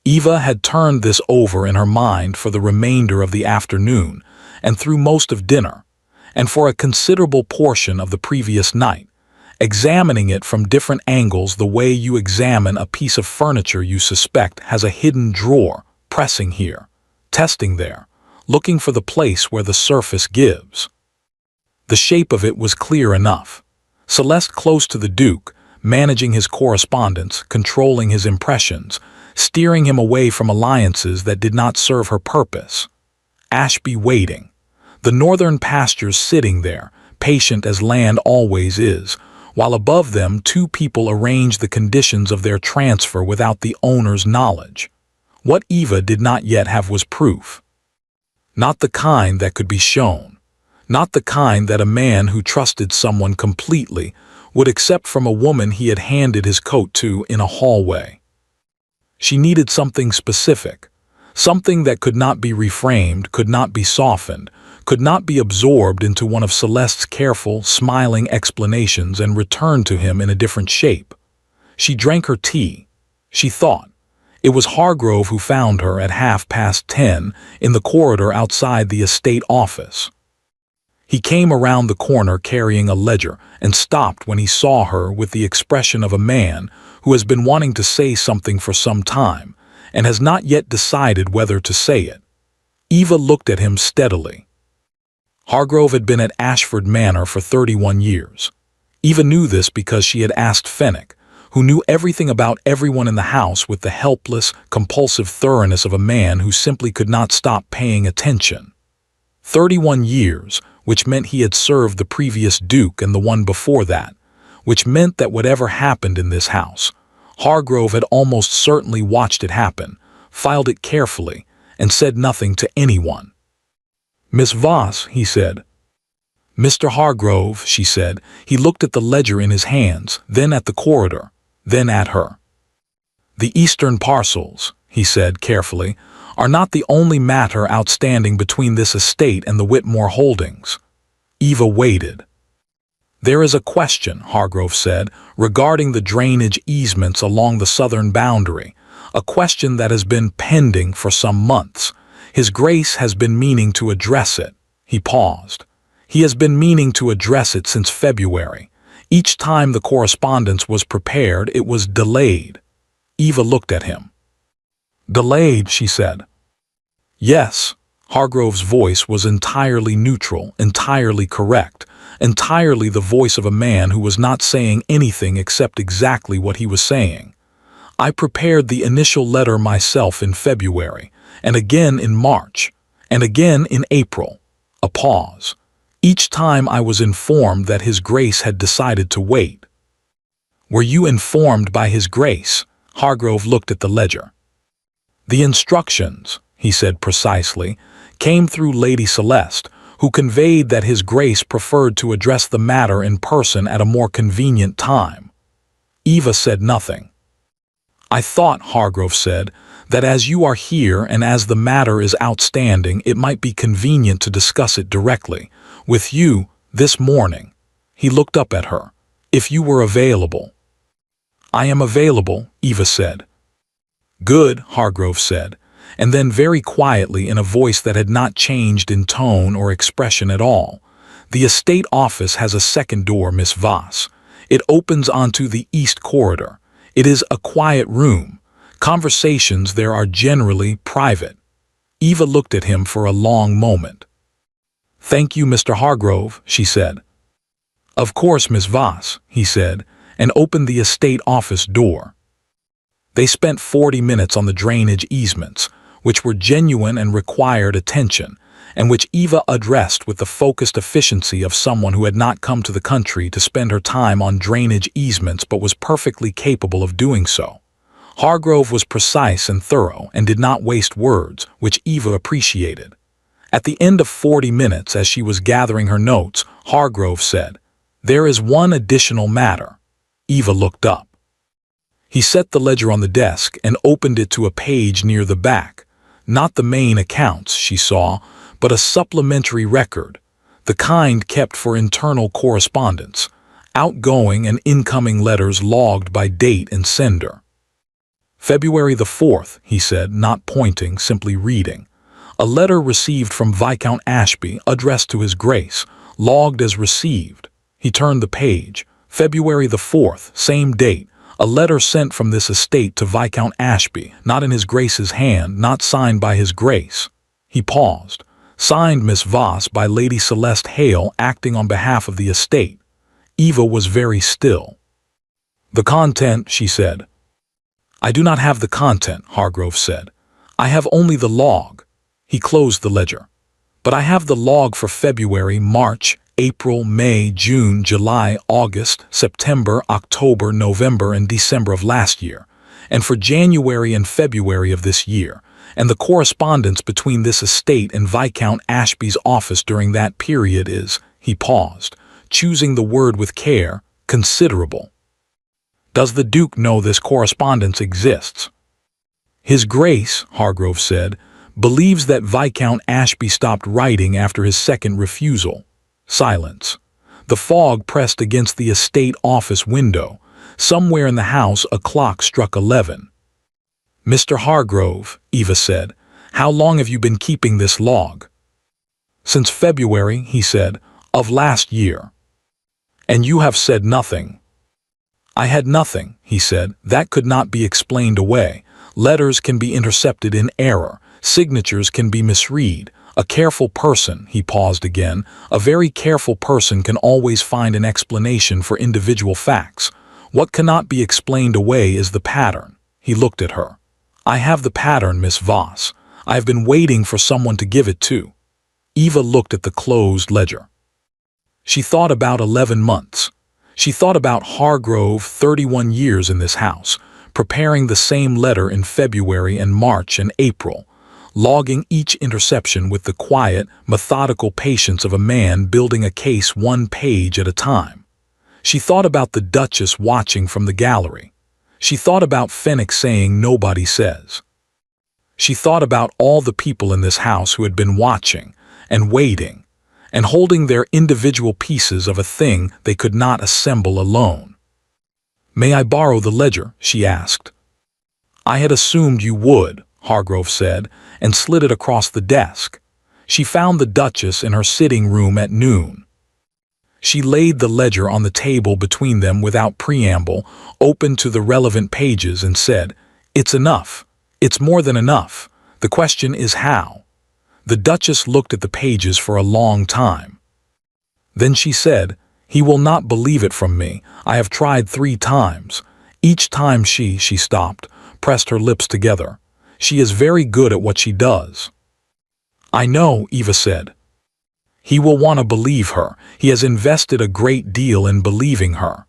Eva had turned this over in her mind for the remainder of the afternoon and through most of dinner, and for a considerable portion of the previous night, examining it from different angles the way you examine a piece of furniture you suspect has a hidden drawer, pressing here, testing there, looking for the place where the surface gives. The shape of it was clear enough. Celeste close to the Duke, managing his correspondence, controlling his impressions, steering him away from alliances that did not serve her purpose. Ashby waiting. The northern pastures sitting there, patient as land always is, while above them 2 people arranged the conditions of their transfer without the owner's knowledge. What Eva did not yet have was proof. Not the kind that could be shown. Not the kind that a man who trusted someone completely would accept from a woman he had handed his coat to in a hallway. She needed something specific, something that could not be reframed, could not be softened, could not be absorbed into one of Celeste's careful, smiling explanations and returned to him in a different shape. She drank her tea. She thought. It was Hargrove who found her at 10:30 in the corridor outside the estate office. He came around the corner carrying a ledger and stopped when he saw her with the expression of a man who has been wanting to say something for some time and has not yet decided whether to say it. Eva looked at him steadily. Hargrove had been at Ashford Manor for 31 years. Eva knew this because she had asked Fenwick, who knew everything about everyone in the house with the helpless, compulsive thoroughness of a man who simply could not stop paying attention. 31 years, which meant he had served the previous Duke and the one before that, which meant that whatever happened in this house, Hargrove had almost certainly watched it happen, filed it carefully, and said nothing to anyone. "Miss Voss," he said. "Mr. Hargrove," she said. He looked at the ledger in his hands, then at the corridor, then at her. "The Eastern parcels," he said carefully, "are not the only matter outstanding between this estate and the Whitmore holdings." Eva waited. "There is a question," Hargrove said, "regarding the drainage easements along the southern boundary, a question that has been pending for some months. His Grace has been meaning to address it." He paused. "He has been meaning to address it since February. Each time the correspondence was prepared, it was delayed." Eva looked at him. "Delayed," she said. "Yes." Hargrove's voice was entirely neutral, entirely correct, entirely the voice of a man who was not saying anything except exactly what he was saying. "I prepared the initial letter myself in February, and again in March, and again in April." A pause. "Each time I was informed that His Grace had decided to wait." "Were you informed by His Grace?" Hargrove looked at the ledger. "The instructions," he said precisely, "came through Lady Celeste, who conveyed that His Grace preferred to address the matter in person at a more convenient time." Eva said nothing. "I thought," Hargrove said, that as you are here and as the matter is outstanding, it might be convenient to discuss it directly with you this morning." He looked up at her. "If you were available." "I am available," Eva said. "Good," Hargrove said, and then very quietly in a voice that had not changed in tone or expression at all, "The estate office has a second door, Miss Voss. It opens onto the east corridor. It is a quiet room. Conversations there are generally private." Eva looked at him for a long moment. "Thank you, Mr. Hargrove," she said. "Of course, Miss Voss," he said, and opened the estate office door. They spent 40 minutes on the drainage easements, which were genuine and required attention, and which Eva addressed with the focused efficiency of someone who had not come to the country to spend her time on drainage easements but was perfectly capable of doing so. Hargrove was precise and thorough and did not waste words, which Eva appreciated. At the end of 40 minutes, as she was gathering her notes, Hargrove said, "There is one additional matter." Eva looked up. He set the ledger on the desk and opened it to a page near the back. Not the main accounts, she saw, but a supplementary record, the kind kept for internal correspondence, outgoing and incoming letters logged by date and sender. "February the 4th, he said, not pointing, simply reading. "A letter received from Viscount Ashby, addressed to His Grace, logged as received." He turned the page. "February the 4th, same date. A letter sent from this estate to Viscount Ashby, not in His Grace's hand, not signed by His Grace." He paused. "Signed, Miss Voss, by Lady Celeste Hale, acting on behalf of the estate." Eva was very still. "The content," she said. "I do not have the content," Hargrove said. "I have only the log." He closed the ledger. "But I have the log for February, March, April, May, June, July, August, September, October, November, and December of last year, and for January and February of this year, and the correspondence between this estate and Viscount Ashby's office during that period is," he paused, choosing the word with care, "considerable." "Does the Duke know this correspondence exists?" "His Grace," Hargrove said, "believes that Viscount Ashby stopped writing after his second refusal." Silence. The fog pressed against the estate office window. Somewhere in the house a clock struck 11. "Mr. Hargrove," Eva said, "how long have you been keeping this log?" "Since February," he said, "of last year." "And you have said nothing?" "I had nothing," he said. "That could not be explained away. Letters can be intercepted in error. Signatures can be misread. A careful person," he paused again, "a very careful person can always find an explanation for individual facts. What cannot be explained away is the pattern." He looked at her. "I have the pattern, Miss Voss. I have been waiting for someone to give it to." Eva looked at the closed ledger. She thought about 11 months. She thought about Hargrove, 31 years in this house, preparing the same letter in February and March and April, logging each interception with the quiet, methodical patience of a man building a case one page at a time. She thought about the Duchess watching from the gallery. She thought about Fenwick saying nobody says. She thought about all the people in this house who had been watching and waiting and holding their individual pieces of a thing they could not assemble alone. "May I borrow the ledger?" she asked. "I had assumed you would," Hargrove said, and slid it across the desk. She found the Duchess in her sitting room at noon. She laid the ledger on the table between them without preamble, opened to the relevant pages and said, "It's enough. It's more than enough. The question is how." The Duchess looked at the pages for a long time. Then she said, "He will not believe it from me. I have tried 3 times. Each time she stopped, pressed her lips together. She is very good at what she does." "I know," Eva said. "He will want to believe her. He has invested a great deal in believing her."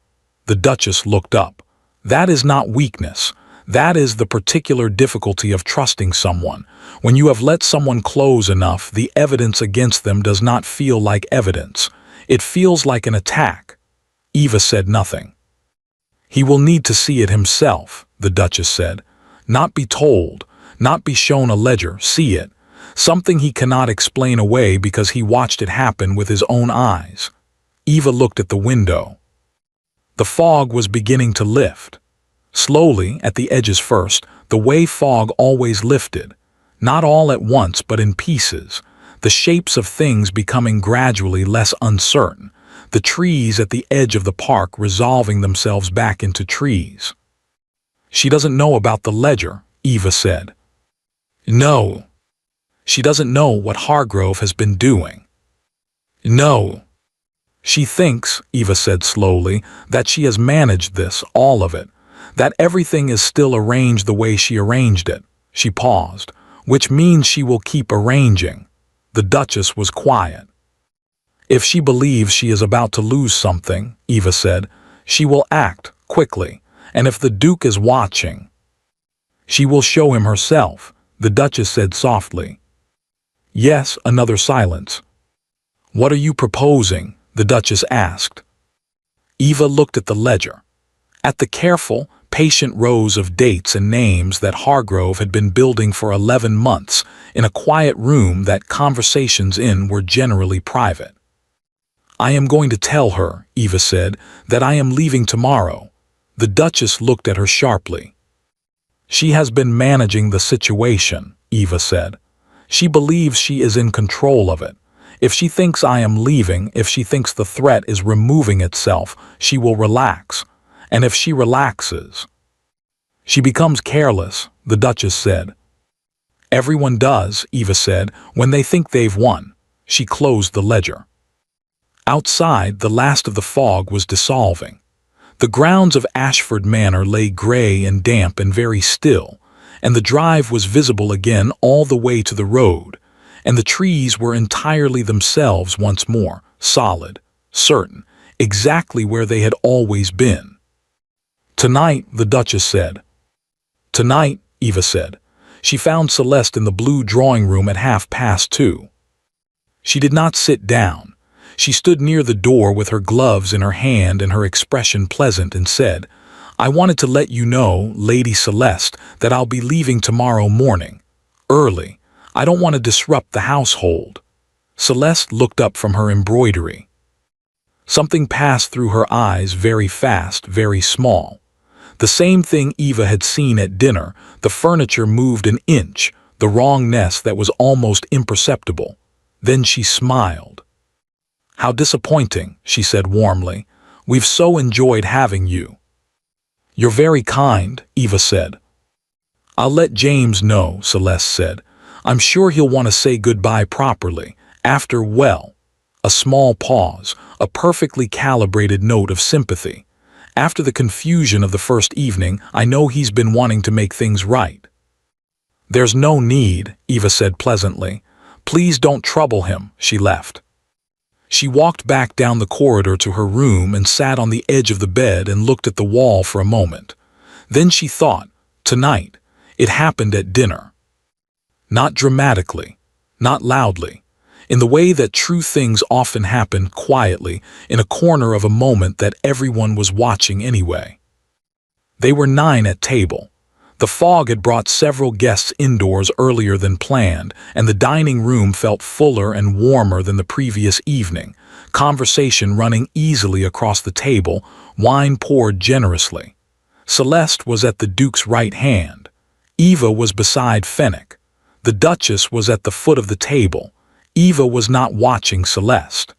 The Duchess looked up. "That is not weakness. That is the particular difficulty of trusting someone. When you have let someone close enough, the evidence against them does not feel like evidence. It feels like an attack." Eva said nothing. "He will need to see it himself," the Duchess said. "Not be told. Not be shown a ledger, see it. Something he cannot explain away because he watched it happen with his own eyes. Eva looked at the window. The fog was beginning to lift. Slowly, at the edges first, the way fog always lifted. Not all at once, but in pieces. The shapes of things becoming gradually less uncertain. The trees at the edge of the park resolving themselves back into trees. She doesn't know about the ledger, Eva said. No. She doesn't know what Hargrove has been doing. No. She thinks, Eva said slowly, that she has managed this, all of it, that everything is still arranged the way she arranged it. She paused, which means she will keep arranging. The Duchess was quiet. If she believes she is about to lose something, Eva said, she will act quickly, and if the Duke is watching, she will show him herself, the Duchess said softly. Yes, another silence. What are you proposing? The Duchess asked. Eva looked at the ledger. At the careful, patient rows of dates and names that Hargrove had been building for 11 months in a quiet room that conversations in were generally private. I am going to tell her, Eva said, that I am leaving tomorrow. The Duchess looked at her sharply. She has been managing the situation, Eva said. She believes she is in control of it. If she thinks I am leaving, if she thinks the threat is removing itself, she will relax. And if she relaxes, she becomes careless, the Duchess said. Everyone does, Eva said, when they think they've won. She closed the ledger. Outside, the last of the fog was dissolving. The grounds of Ashford Manor lay gray and damp and very still, and the drive was visible again all the way to the road, and the trees were entirely themselves once more, solid, certain, exactly where they had always been. Tonight, the Duchess said. Tonight, Eva said. She found Celeste in the blue drawing room at 2:30. She did not sit down. She stood near the door with her gloves in her hand and her expression pleasant and said, I wanted to let you know, Lady Celeste, that I'll be leaving tomorrow morning. Early. I don't want to disrupt the household. Celeste looked up from her embroidery. Something passed through her eyes very fast, very small. The same thing Eva had seen at dinner. The furniture moved an inch, the wrongness that was almost imperceptible. Then she smiled. How disappointing, she said warmly. We've so enjoyed having you. You're very kind, Eva said. I'll let James know, Celeste said. I'm sure he'll want to say goodbye properly, after, well, a small pause, a perfectly calibrated note of sympathy. After the confusion of the first evening, I know he's been wanting to make things right. There's no need, Eva said pleasantly. Please don't trouble him, she left. She walked back down the corridor to her room and sat on the edge of the bed and looked at the wall for a moment. Then she thought, tonight, it happened at dinner. Not dramatically, not loudly, in the way that true things often happen quietly in a corner of a moment that everyone was watching anyway. They were 9 at table. The fog had brought several guests indoors earlier than planned, and the dining room felt fuller and warmer than the previous evening, conversation running easily across the table, wine poured generously. Celeste was at the Duke's right hand. Eva was beside Fenwick. The Duchess was at the foot of the table. Eva was not watching Celeste.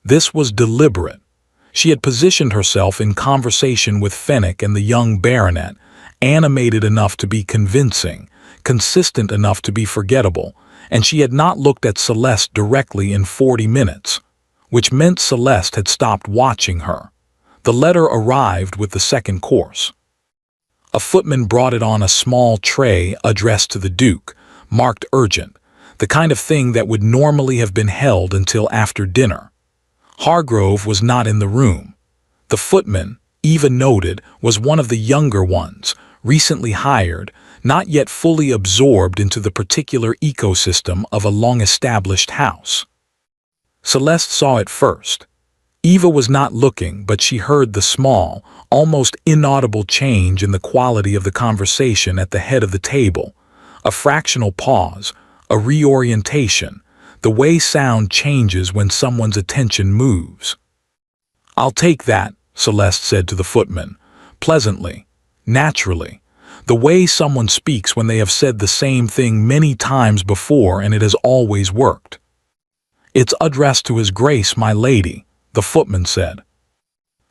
This was deliberate. She had positioned herself in conversation with Fenwick and the young baronet, animated enough to be convincing, consistent enough to be forgettable, and she had not looked at Celeste directly in 40 minutes, which meant Celeste had stopped watching her. The letter arrived with the second course. A footman brought it on a small tray addressed to the Duke, marked urgent, the kind of thing that would normally have been held until after dinner. Hargrove was not in the room. The footman, Eva noted, was one of the younger ones, recently hired, not yet fully absorbed into the particular ecosystem of a long-established house. Celeste saw it first. Eva was not looking, but she heard the small, almost inaudible change in the quality of the conversation at the head of the table. A fractional pause, a reorientation, the way sound changes when someone's attention moves. "I'll take that," Celeste said to the footman, pleasantly, naturally, the way someone speaks when they have said the same thing many times before and it has always worked. "It's addressed to His Grace, my lady," the footman said.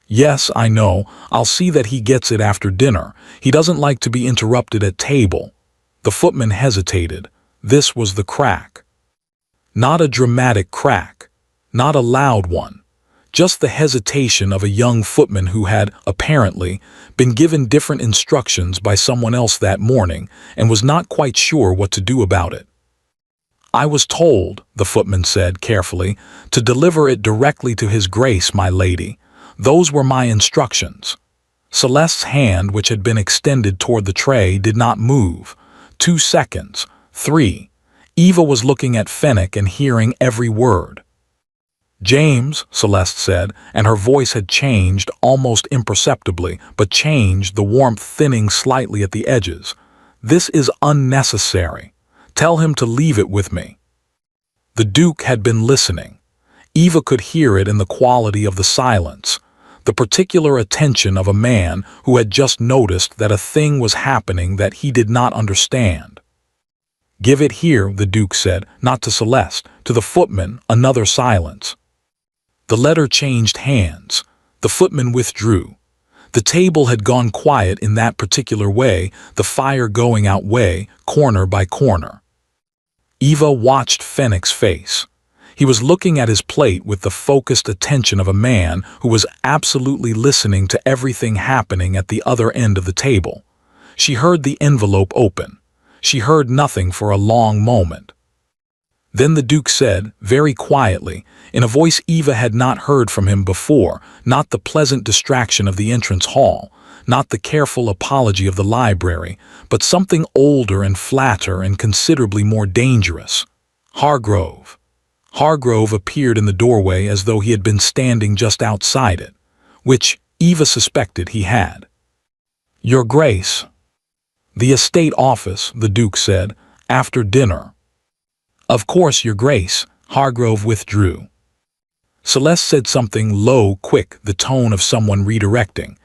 "Yes, I know. I'll see that he gets it after dinner. He doesn't like to be interrupted at table." The footman hesitated. This was the crack. Not a dramatic crack, not a loud one, just the hesitation of a young footman who had, apparently, been given different instructions by someone else that morning and was not quite sure what to do about it. "I was told," the footman said carefully, "to deliver it directly to His Grace, my lady. Those were my instructions." Celeste's hand, which had been extended toward the tray, did not move. 2 seconds. 3. Eva was looking at Fennec and hearing every word. "James," Celeste said, and her voice had changed almost imperceptibly, but changed, the warmth thinning slightly at the edges. "This is unnecessary. Tell him to leave it with me." The Duke had been listening. Eva could hear it in the quality of the silence, the particular attention of a man who had just noticed that a thing was happening that he did not understand. "Give it here," the Duke said, not to Celeste, to the footman. Another silence. The letter changed hands. The footman withdrew. The table had gone quiet in that particular way, the fire going out way, corner by corner. Eva watched Fennec's face. He was looking at his plate with the focused attention of a man who was absolutely listening to everything happening at the other end of the table. She heard the envelope open. She heard nothing for a long moment. Then the Duke said, very quietly, in a voice Eva had not heard from him before, not the pleasant distraction of the entrance hall, not the careful apology of the library, but something older and flatter and considerably more dangerous. "Hargrove." Hargrove appeared in the doorway as though he had been standing just outside it, which Eva suspected he had. "Your Grace." "The estate office," the Duke said, "after dinner." "Of course, Your Grace." Hargrove withdrew. Celeste said something low, quick, the tone of someone redirecting.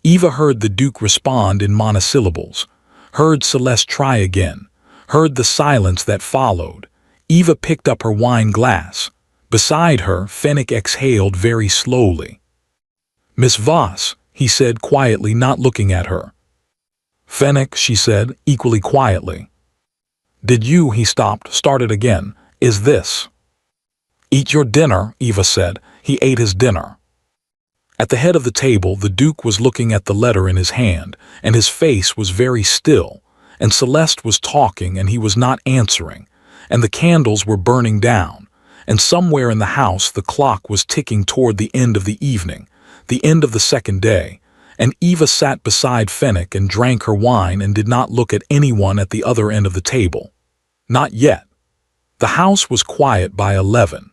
Eva heard the Duke respond in monosyllables, heard Celeste try again, heard the silence that followed. Eva picked up her wine glass. Beside her, Fennec exhaled very slowly. "Miss Voss," he said quietly, not looking at her. "Fennec," she said, equally quietly. "Did you," he stopped, started again, "is this?" "Eat your dinner," Eva said. He ate his dinner. At the head of the table, the Duke was looking at the letter in his hand, and his face was very still, and Celeste was talking and he was not answering, and the candles were burning down, and somewhere in the house the clock was ticking toward the end of the evening, the end of the second day, and Eva sat beside Fennec and drank her wine and did not look at anyone at the other end of the table. Not yet. The house was quiet by 11.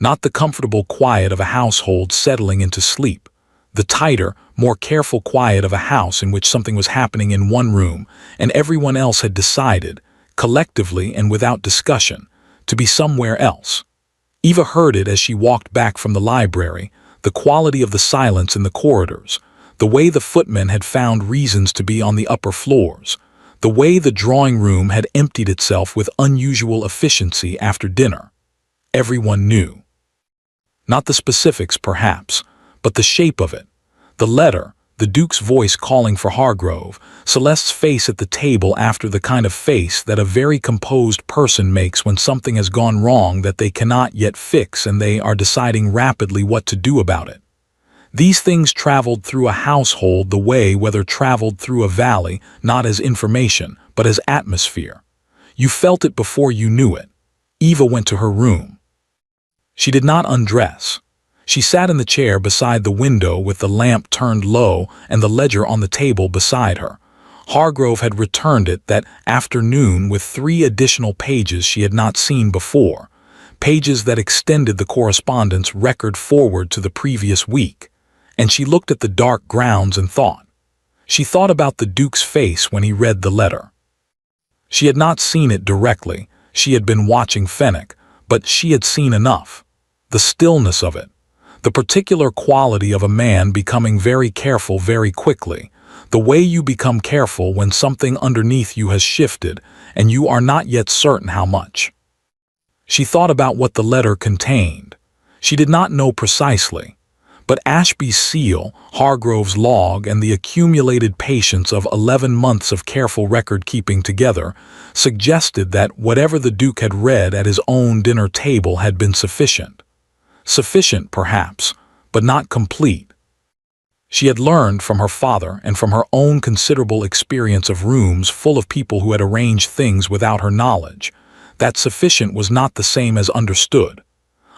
Not the comfortable quiet of a household settling into sleep, the tighter, more careful quiet of a house in which something was happening in one room and everyone else had decided, collectively and without discussion, to be somewhere else. Eva heard it as she walked back from the library, the quality of the silence in the corridors, the way the footmen had found reasons to be on the upper floors, the way the drawing room had emptied itself with unusual efficiency after dinner. Everyone knew. Not the specifics, perhaps, but the shape of it. The letter, the Duke's voice calling for Hargrove, Celeste's face at the table after the kind of face that a very composed person makes when something has gone wrong that they cannot yet fix and they are deciding rapidly what to do about it. These things traveled through a household the way weather traveled through a valley, not as information, but as atmosphere. You felt it before you knew it. Eva went to her room. She did not undress. She sat in the chair beside the window with the lamp turned low and the ledger on the table beside her. Hargrove had returned it that afternoon with 3 additional pages she had not seen before, pages that extended the correspondence record forward to the previous week, and she looked at the dark grounds and thought. She thought about the Duke's face when he read the letter. She had not seen it directly, she had been watching Fennec, but she had seen enough. The stillness of it. The particular quality of a man becoming very careful very quickly. The way you become careful when something underneath you has shifted, and you are not yet certain how much. She thought about what the letter contained. She did not know precisely. But Ashby's seal, Hargrove's log, and the accumulated patience of 11 months of careful record-keeping together suggested that whatever the Duke had read at his own dinner table had been sufficient. Sufficient, perhaps, but not complete. She had learned from her father and from her own considerable experience of rooms full of people who had arranged things without her knowledge, that sufficient was not the same as understood.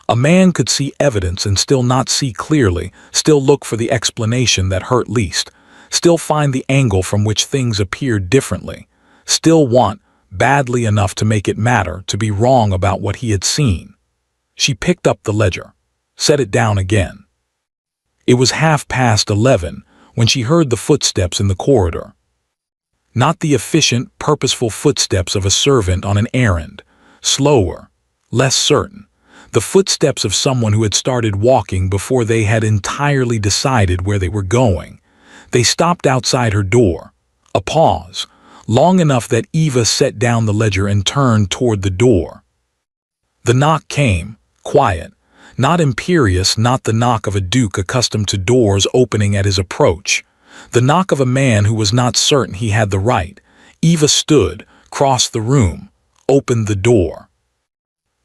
A man could see evidence and still not see clearly, still look for the explanation that hurt least, still find the angle from which things appeared differently, still want, badly enough to make it matter, to be wrong about what he had seen. She picked up the ledger, set it down again. It was 11:30 when she heard the footsteps in the corridor. Not the efficient, purposeful footsteps of a servant on an errand, slower, less certain. The footsteps of someone who had started walking before they had entirely decided where they were going. They stopped outside her door. A pause, long enough that Eva set down the ledger and turned toward the door. The knock came, quiet, not imperious, not the knock of a duke accustomed to doors opening at his approach. The knock of a man who was not certain he had the right. Eva stood, crossed the room, opened the door.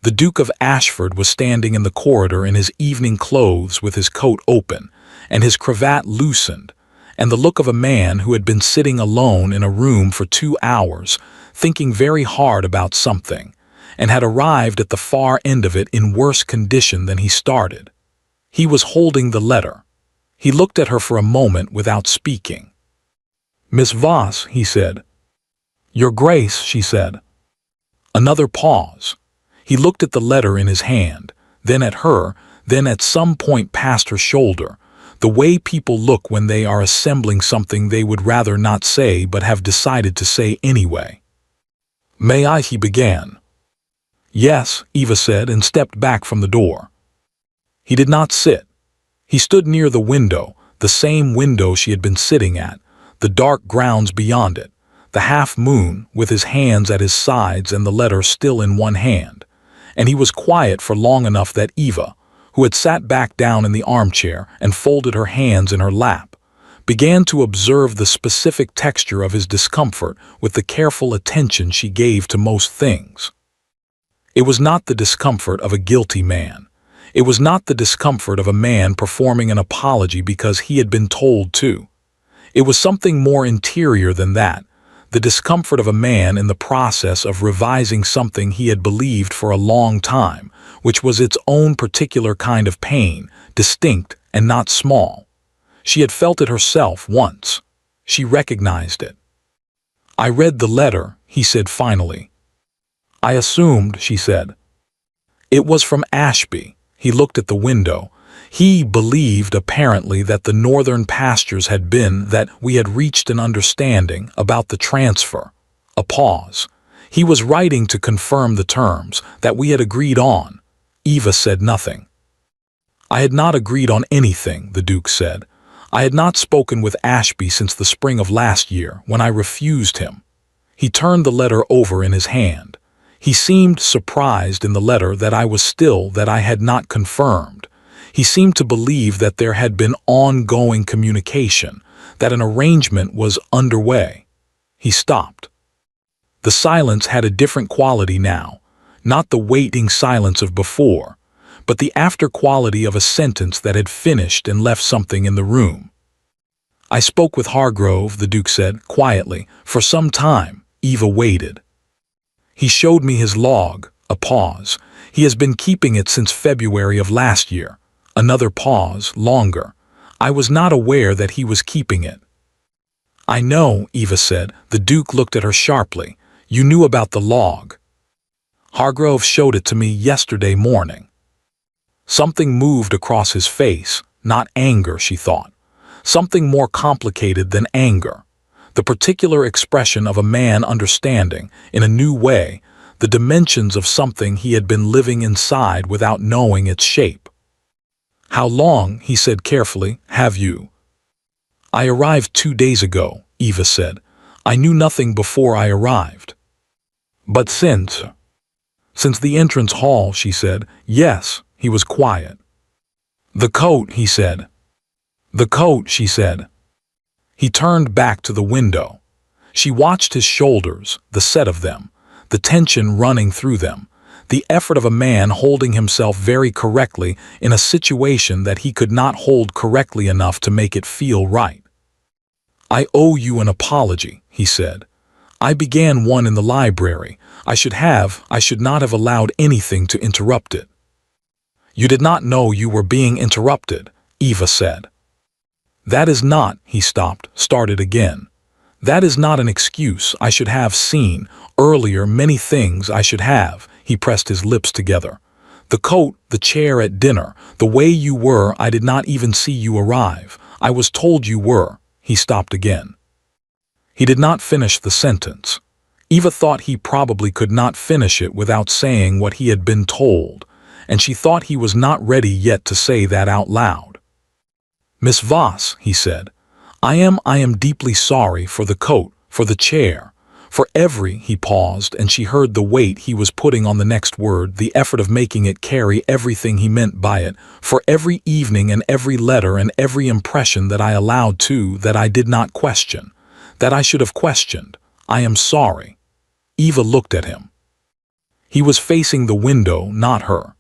The Duke of Ashford was standing in the corridor in his evening clothes with his coat open and his cravat loosened, and the look of a man who had been sitting alone in a room for 2 hours, thinking very hard about something, and had arrived at the far end of it in worse condition than he started. He was holding the letter. He looked at her for a moment without speaking. "Miss Voss," he said. "Your Grace," she said. Another pause. He looked at the letter in his hand, then at her, then at some point past her shoulder, the way people look when they are assembling something they would rather not say but have decided to say anyway. "May I?" he began. "Yes," Eva said, and stepped back from the door. He did not sit. He stood near the window, the same window she had been sitting at, the dark grounds beyond it, the half-moon, with his hands at his sides and the letter still in one hand. And he was quiet for long enough that Eva, who had sat back down in the armchair and folded her hands in her lap, began to observe the specific texture of his discomfort with the careful attention she gave to most things. It was not the discomfort of a guilty man. It was not the discomfort of a man performing an apology because he had been told to. It was something more interior than that. The discomfort of a man in the process of revising something he had believed for a long time, which was its own particular kind of pain, distinct and not small. She had felt it herself once. She recognized it. "I read the letter," he said finally. "I assumed," she said. "It was from Ashby." He looked at the window. He believed, apparently, that the northern pastures had been, that we had reached an understanding about the transfer. A pause. He was writing to confirm the terms, that we had agreed on. Eva said nothing. "I had not agreed on anything," the Duke said. "I had not spoken with Ashby since the spring of last year, when I refused him." He turned the letter over in his hand. He seemed surprised in the letter that I had not confirmed. He seemed to believe that there had been ongoing communication, that an arrangement was underway. He stopped. The silence had a different quality now, not the waiting silence of before, but the after quality of a sentence that had finished and left something in the room. "I spoke with Hargrove," the Duke said, quietly. "For some time." Eva waited. "He showed me his log." A pause. "He has been keeping it since February of last year." Another pause, longer. "I was not aware that he was keeping it." "I know," Eva said. The Duke looked at her sharply. "You knew about the log." "Hargrove showed it to me yesterday morning." Something moved across his face, not anger, she thought. Something more complicated than anger. The particular expression of a man understanding, in a new way, the dimensions of something he had been living inside without knowing its shape. "How long," he said carefully, "have you?" "I arrived 2 days ago," Eva said. "I knew nothing before I arrived." "But since the entrance hall," she said. "Yes." He was quiet. "The coat," he said. "The coat," she said. He turned back to the window. She watched his shoulders, the set of them, the tension running through them, the effort of a man holding himself very correctly in a situation that he could not hold correctly enough to make it feel right. "I owe you an apology," he said. "I began one in the library. I should not have allowed anything to interrupt it." "You did not know you were being interrupted," Eva said. "That is not," he started again. "That is not an excuse. I should have seen, earlier, many things I should have." He pressed his lips together. "The coat, the chair at dinner, the way you were. I did not even see you arrive. I was told you were." He stopped again. He did not finish the sentence. Eva thought he probably could not finish it without saying what he had been told, and she thought he was not ready yet to say that out loud. "Miss Voss," he said, I am deeply sorry for the coat, for the chair, for every—" He paused, and she heard the weight he was putting on the next word, the effort of making it carry everything he meant by it, "for every evening and every letter and every impression that I allowed to, that I did not question, that I should have questioned. I am sorry." Eva looked at him. He was facing the window, not her.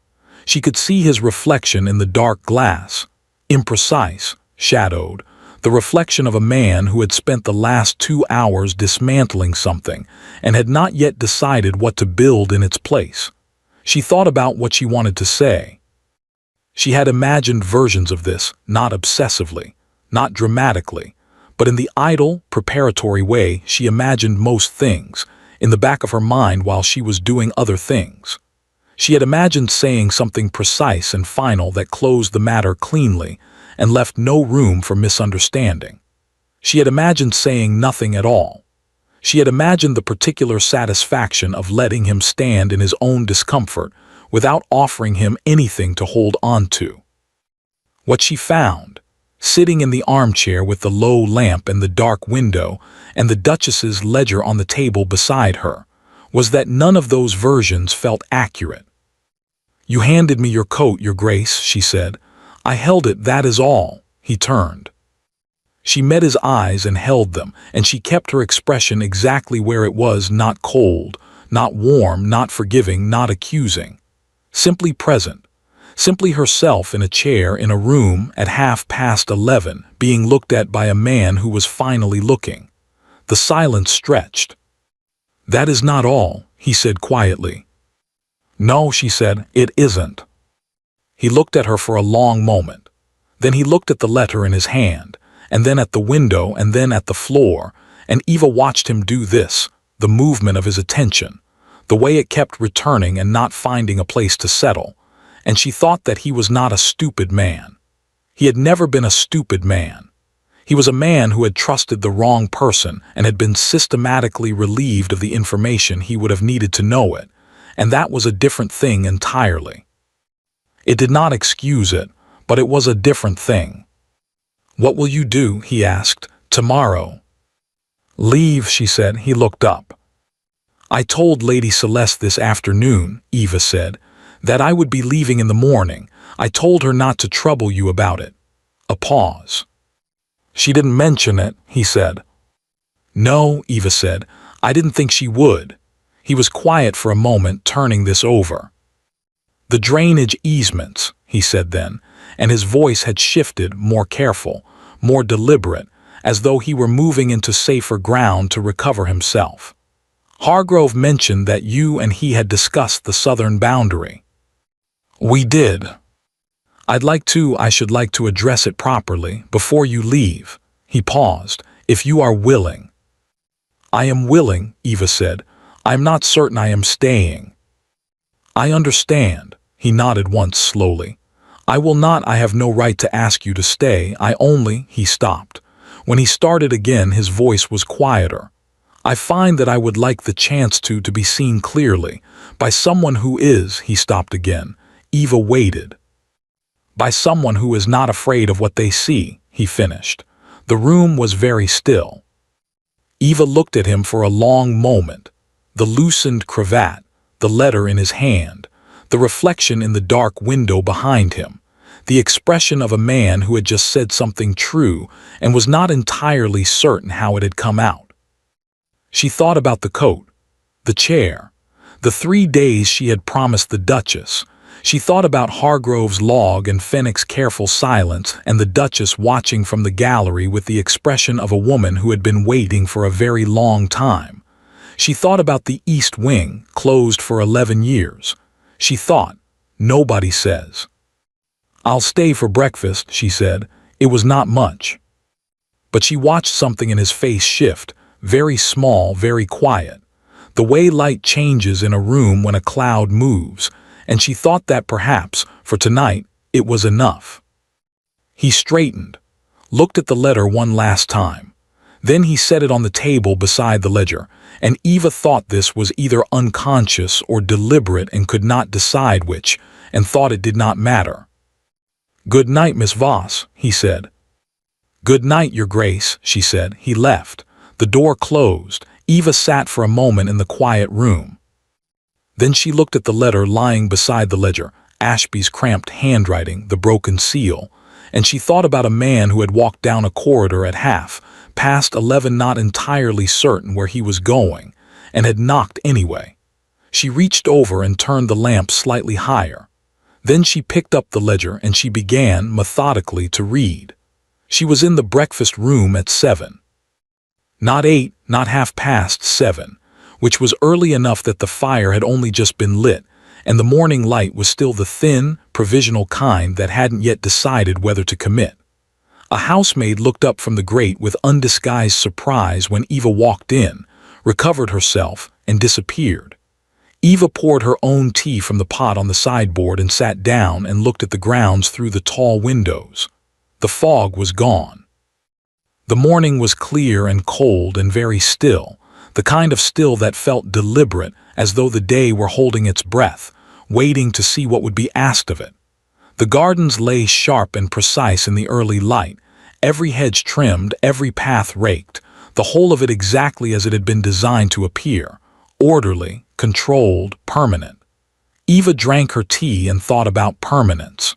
She could see his reflection in the dark glass, imprecise, shadowed, the reflection of a man who had spent the last 2 hours dismantling something and had not yet decided what to build in its place. She thought about what she wanted to say. She had imagined versions of this, not obsessively, not dramatically, but in the idle, preparatory way she imagined most things, in the back of her mind while she was doing other things. She had imagined saying something precise and final that closed the matter cleanly and left no room for misunderstanding. She had imagined saying nothing at all. She had imagined the particular satisfaction of letting him stand in his own discomfort without offering him anything to hold on to. What she found, sitting in the armchair with the low lamp and the dark window and the Duchess's ledger on the table beside her, was that none of those versions felt accurate. "You handed me your coat, Your Grace," she said. "I held it, that is all." He turned. She met his eyes and held them, and she kept her expression exactly where it was, not cold, not warm, not forgiving, not accusing. Simply present, simply herself in a chair in a room at 11:30, being looked at by a man who was finally looking. The silence stretched. "That is not all," he said quietly. "No," she said, "it isn't." He looked at her for a long moment. Then he looked at the letter in his hand, and then at the window, and then at the floor, and Eva watched him do this, the movement of his attention, the way it kept returning and not finding a place to settle, and she thought that he was not a stupid man. He had never been a stupid man. He was a man who had trusted the wrong person and had been systematically relieved of the information he would have needed to know it, and that was a different thing entirely. It did not excuse it, but it was a different thing. "What will you do?" he asked. "Tomorrow?" "Leave," she said. He looked up. "I told Lady Celeste this afternoon," Eva said, "that I would be leaving in the morning. I told her not to trouble you about it." A pause. "She didn't mention it," he said. "No," Eva said. "I didn't think she would." He was quiet for a moment, turning this over. "The drainage easements," he said then, and his voice had shifted, more careful, more deliberate, as though he were moving into safer ground to recover himself. "Hargrove mentioned that you and he had discussed the southern boundary." "We did. I should like to address it properly, before you leave." He paused. "If you are willing." "I am willing," Eva said. "I am not certain I am staying." "I understand." He nodded once slowly. "I will not. I have no right to ask you to stay. He stopped. When he started again, his voice was quieter. "I find that I would like the chance to be seen clearly, by someone who is," he stopped again. Eva waited. "By someone who is not afraid of what they see," he finished. The room was very still. Eva looked at him for a long moment. The loosened cravat, the letter in his hand, the reflection in the dark window behind him, the expression of a man who had just said something true and was not entirely certain how it had come out. She thought about the coat, the chair, the 3 days she had promised the Duchess. She thought about Hargrove's log and Fenwick's careful silence, and the Duchess watching from the gallery with the expression of a woman who had been waiting for a very long time. She thought about the East Wing, closed for 11 years. She thought, "Nobody says." "I'll stay for breakfast," she said. It was not much. But she watched something in his face shift, very small, very quiet, the way light changes in a room when a cloud moves, and she thought that perhaps, for tonight, it was enough. He straightened, looked at the letter one last time. Then he set it on the table beside the ledger, and Eva thought this was either unconscious or deliberate and could not decide which, and thought it did not matter. "Good night, Miss Voss," he said. "Good night, Your Grace," she said. He left. The door closed. Eva sat for a moment in the quiet room. Then she looked at the letter lying beside the ledger, Ashby's cramped handwriting, the broken seal, and she thought about a man who had walked down a corridor at past 11, not entirely certain where he was going, and had knocked anyway. She reached over and turned the lamp slightly higher. Then she picked up the ledger and she began, methodically, to read. She was in the breakfast room at 7. Not 8, not 7:30, which was early enough that the fire had only just been lit, and the morning light was still the thin, provisional kind that hadn't yet decided whether to commit. A housemaid looked up from the grate with undisguised surprise when Eva walked in, recovered herself, and disappeared. Eva poured her own tea from the pot on the sideboard and sat down and looked at the grounds through the tall windows. The fog was gone. The morning was clear and cold and very still, the kind of still that felt deliberate, as though the day were holding its breath, waiting to see what would be asked of it. The gardens lay sharp and precise in the early light, every hedge trimmed, every path raked, the whole of it exactly as it had been designed to appear, orderly, controlled, permanent. Eva drank her tea and thought about permanence.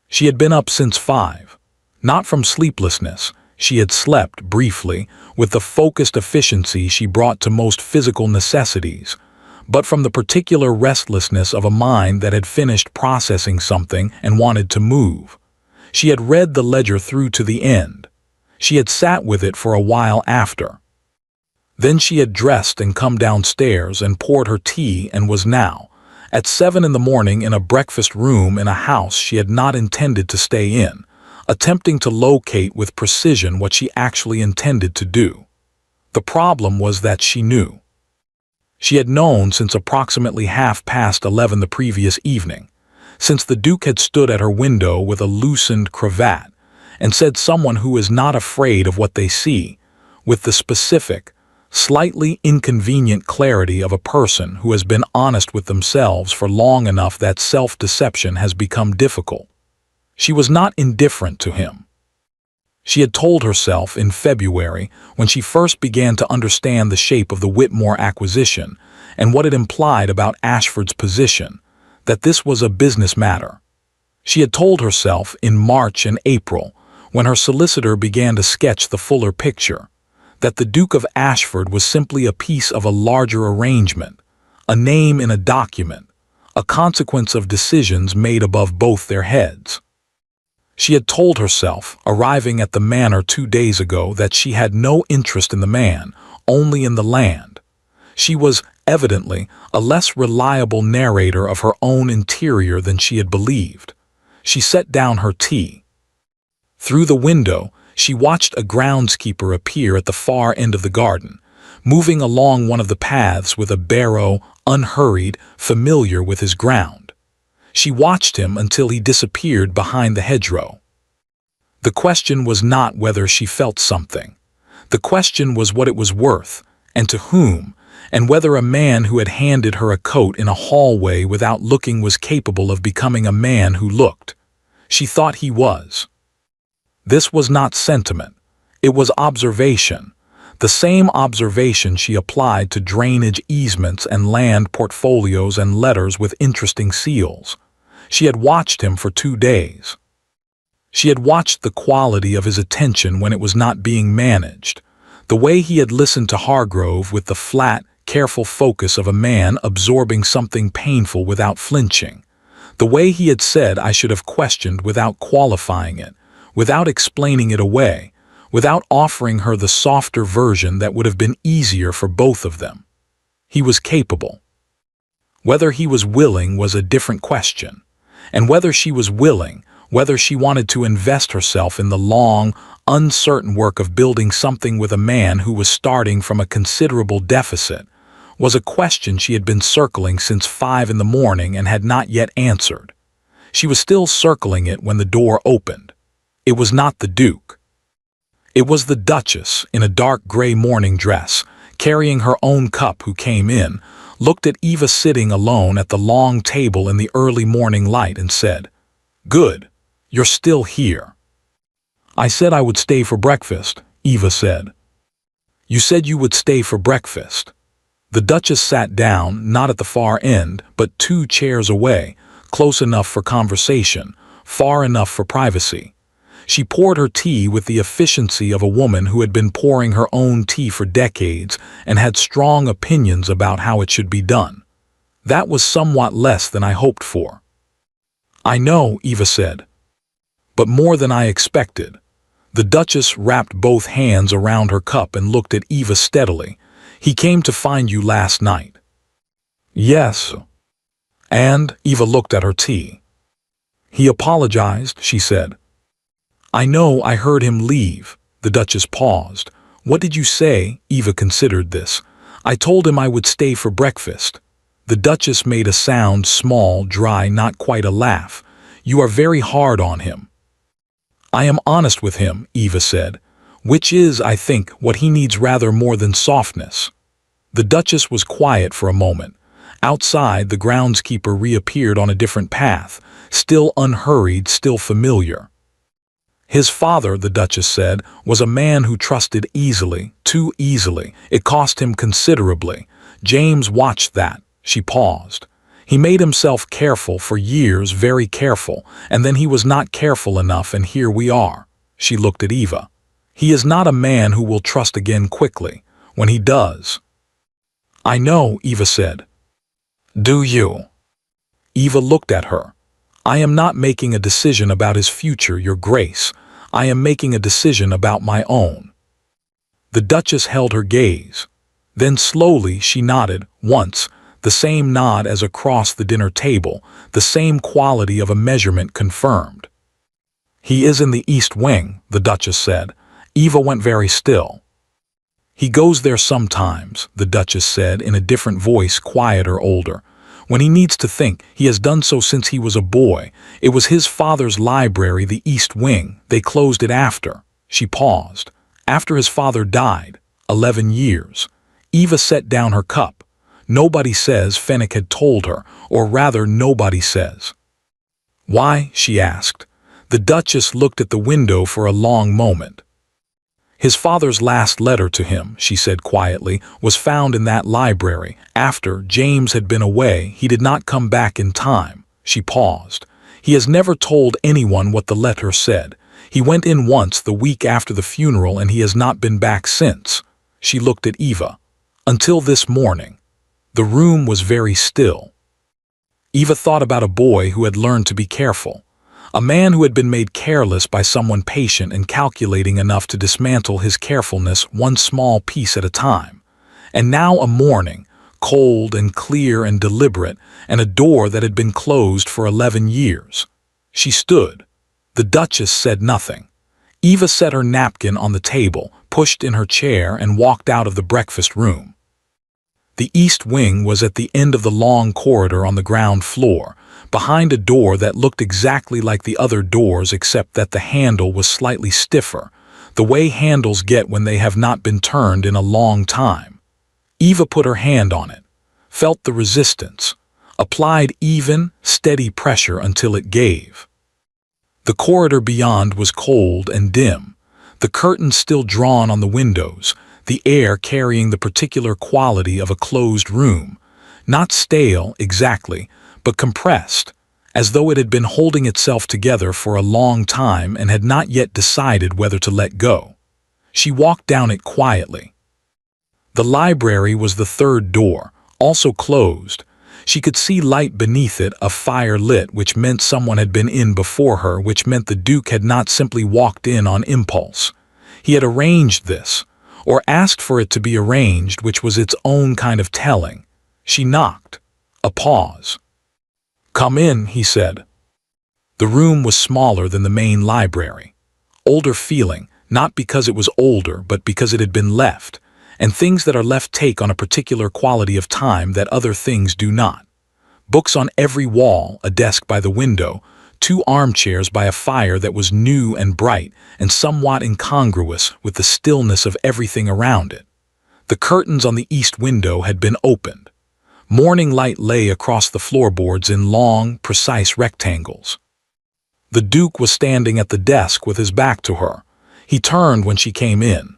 She had been up since 5. Not from sleeplessness. She had slept, briefly, with the focused efficiency she brought to most physical necessities, but from the particular restlessness of a mind that had finished processing something and wanted to move. She had read the ledger through to the end. She had sat with it for a while after. Then she had dressed and come downstairs and poured her tea and was now, at 7 in the morning, in a breakfast room in a house she had not intended to stay in, attempting to locate with precision what she actually intended to do. The problem was that she knew. She had known since approximately 11:30 the previous evening, since the Duke had stood at her window with a loosened cravat and said someone who is not afraid of what they see, with the specific, slightly inconvenient clarity of a person who has been honest with themselves for long enough that self-deception has become difficult. She was not indifferent to him. She had told herself in February, when she first began to understand the shape of the Whitmore acquisition and what it implied about Ashford's position, that this was a business matter. She had told herself in March and April, when her solicitor began to sketch the fuller picture, that the Duke of Ashford was simply a piece of a larger arrangement, a name in a document, a consequence of decisions made above both their heads. She had told herself, arriving at the manor 2 days ago, that she had no interest in the man, only in the land. She was, evidently, a less reliable narrator of her own interior than she had believed. She set down her tea. Through the window, she watched a groundskeeper appear at the far end of the garden, moving along one of the paths with a barrow, unhurried, familiar with his ground. She watched him until he disappeared behind the hedgerow. The question was not whether she felt something. The question was what it was worth, and to whom, and whether a man who had handed her a coat in a hallway without looking was capable of becoming a man who looked. She thought he was. This was not sentiment. It was observation. The same observation she applied to drainage easements and land portfolios and letters with interesting seals. She had watched him for 2 days. She had watched the quality of his attention when it was not being managed, the way he had listened to Hargrove with the flat, careful focus of a man absorbing something painful without flinching, the way he had said I should have questioned without qualifying it, without explaining it away, without offering her the softer version that would have been easier for both of them. He was capable. Whether he was willing was a different question, and whether she was willing, whether she wanted to invest herself in the long, uncertain work of building something with a man who was starting from a considerable deficit, was a question she had been circling since 5 in the morning and had not yet answered. She was still circling it when the door opened. It was not the Duke. It was the Duchess in a dark gray morning dress, carrying her own cup, who came in, looked at Eva sitting alone at the long table in the early morning light and said, "Good, you're still here." "I said I would stay for breakfast," Eva said. "You said you would stay for breakfast." The Duchess sat down, not at the far end, but 2 chairs away, close enough for conversation, far enough for privacy. She poured her tea with the efficiency of a woman who had been pouring her own tea for decades and had strong opinions about how it should be done. That was somewhat less than I hoped for. "I know," Eva said, "but more than I expected." The Duchess wrapped both hands around her cup and looked at Eva steadily. "He came to find you last night." "Yes." And Eva looked at her tea. "He apologized," she said. "I know, I heard him leave." The Duchess paused. "What did you say?" Eva considered this. "I told him I would stay for breakfast." The Duchess made a sound, small, dry, not quite a laugh. "You are very hard on him." "I am honest with him," Eva said, "which is, I think, what he needs rather more than softness." The Duchess was quiet for a moment. Outside, the groundskeeper reappeared on a different path, still unhurried, still familiar. "His father," the Duchess said, "was a man who trusted easily, too easily. It cost him considerably. James watched that." She paused. "He made himself careful for years, very careful, and then he was not careful enough, and here we are." She looked at Eva. "He is not a man who will trust again quickly. When he does—" "I know," Eva said. "Do you?" Eva looked at her. "I am not making a decision about his future, Your Grace. I am making a decision about my own." The Duchess held her gaze. Then slowly she nodded, once, the same nod as across the dinner table, the same quality of a measurement confirmed. "He is in the East Wing," the Duchess said. Eva went very still. "He goes there sometimes," the Duchess said in a different voice, quieter, older. "When he needs to think. He has done so since he was a boy. It was his father's library, the East Wing. They closed it after." She paused. "After his father died. 11 years. Eva set down her cup. Nobody says Fenwick had told her, or rather nobody says. "Why?" she asked. The Duchess looked at the window for a long moment. "His father's last letter to him," she said quietly, "was found in that library. After James had been away, he did not come back in time." She paused. "He has never told anyone what the letter said. He went in once the week after the funeral and he has not been back since." She looked at Eva. "Until this morning." The room was very still. Eva thought about a boy who had learned to be careful. A man who had been made careless by someone patient and calculating enough to dismantle his carefulness one small piece at a time. And now a morning, cold and clear and deliberate, and a door that had been closed for 11 years. She stood. The Duchess said nothing. Eva set her napkin on the table, pushed in her chair, and walked out of the breakfast room. The East Wing was at the end of the long corridor on the ground floor, behind a door that looked exactly like the other doors except that the handle was slightly stiffer, the way handles get when they have not been turned in a long time. Eva put her hand on it, felt the resistance, applied even, steady pressure until it gave. The corridor beyond was cold and dim, the curtains still drawn on the windows, the air carrying the particular quality of a closed room, not stale exactly, but compressed, as though it had been holding itself together for a long time and had not yet decided whether to let go. She walked down it quietly. The library was the third door, also closed. She could see light beneath it, a fire lit, which meant someone had been in before her, which meant the Duke had not simply walked in on impulse. He had arranged this, or asked for it to be arranged, which was its own kind of telling. She knocked. A pause. "Come in," he said. The room was smaller than the main library. Older feeling, not because it was older, but because it had been left, and things that are left take on a particular quality of time that other things do not. Books on every wall, a desk by the window, 2 armchairs by a fire that was new and bright and somewhat incongruous with the stillness of everything around it. The curtains on the east window had been opened. Morning light lay across the floorboards in long, precise rectangles. The Duke was standing at the desk with his back to her. He turned when she came in.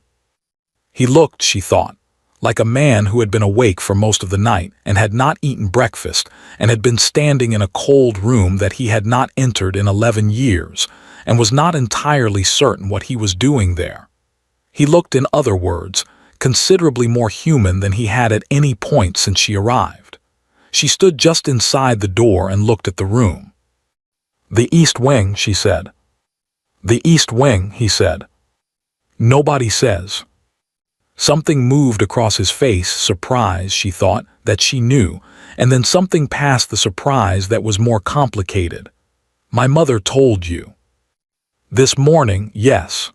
He looked, she thought, like a man who had been awake for most of the night and had not eaten breakfast and had been standing in a cold room that he had not entered in 11 years and was not entirely certain what he was doing there. He looked, in other words, considerably more human than he had at any point since she arrived. She stood just inside the door and looked at the room. "The East Wing," she said. "The East Wing," he said. "Nobody says." Something moved across his face, surprise, she thought, that she knew, and then something past the surprise that was more complicated. "My mother told you." "This morning, yes."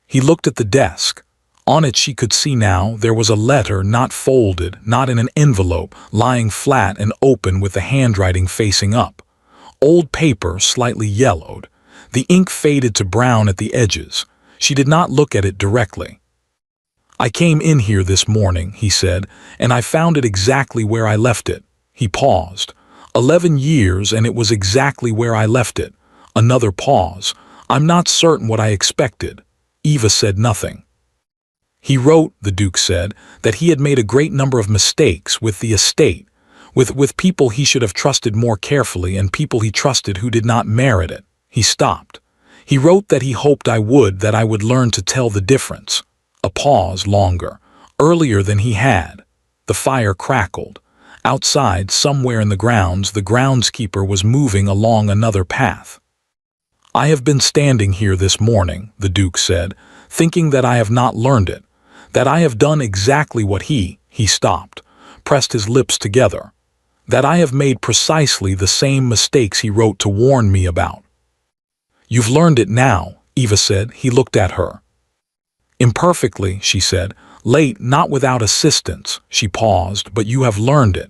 He looked at the desk. On it she could see now there was a letter, not folded, not in an envelope, lying flat and open with the handwriting facing up. Old paper, slightly yellowed. The ink faded to brown at the edges. She did not look at it directly. "I came in here this morning," he said, "and I found it exactly where I left it." He paused. 11 years, and it was exactly where I left it. Another pause. "I'm not certain what I expected." Eva said nothing. "He wrote," the Duke said, "that he had made a great number of mistakes with the estate, with people he should have trusted more carefully and people he trusted who did not merit it." He stopped. "He wrote that he hoped I would learn to tell the difference." A pause, longer, earlier than he had. The fire crackled. Outside, somewhere in the grounds, the groundskeeper was moving along another path. "I have been standing here this morning," the Duke said, "thinking that I have not learned it, that I have done exactly what he stopped, pressed his lips together, that I have made precisely the same mistakes he wrote to warn me about." "You've learned it now," Eva said. He looked at her. "Imperfectly," she said. "Late, not without assistance." She paused. "But you have learned it."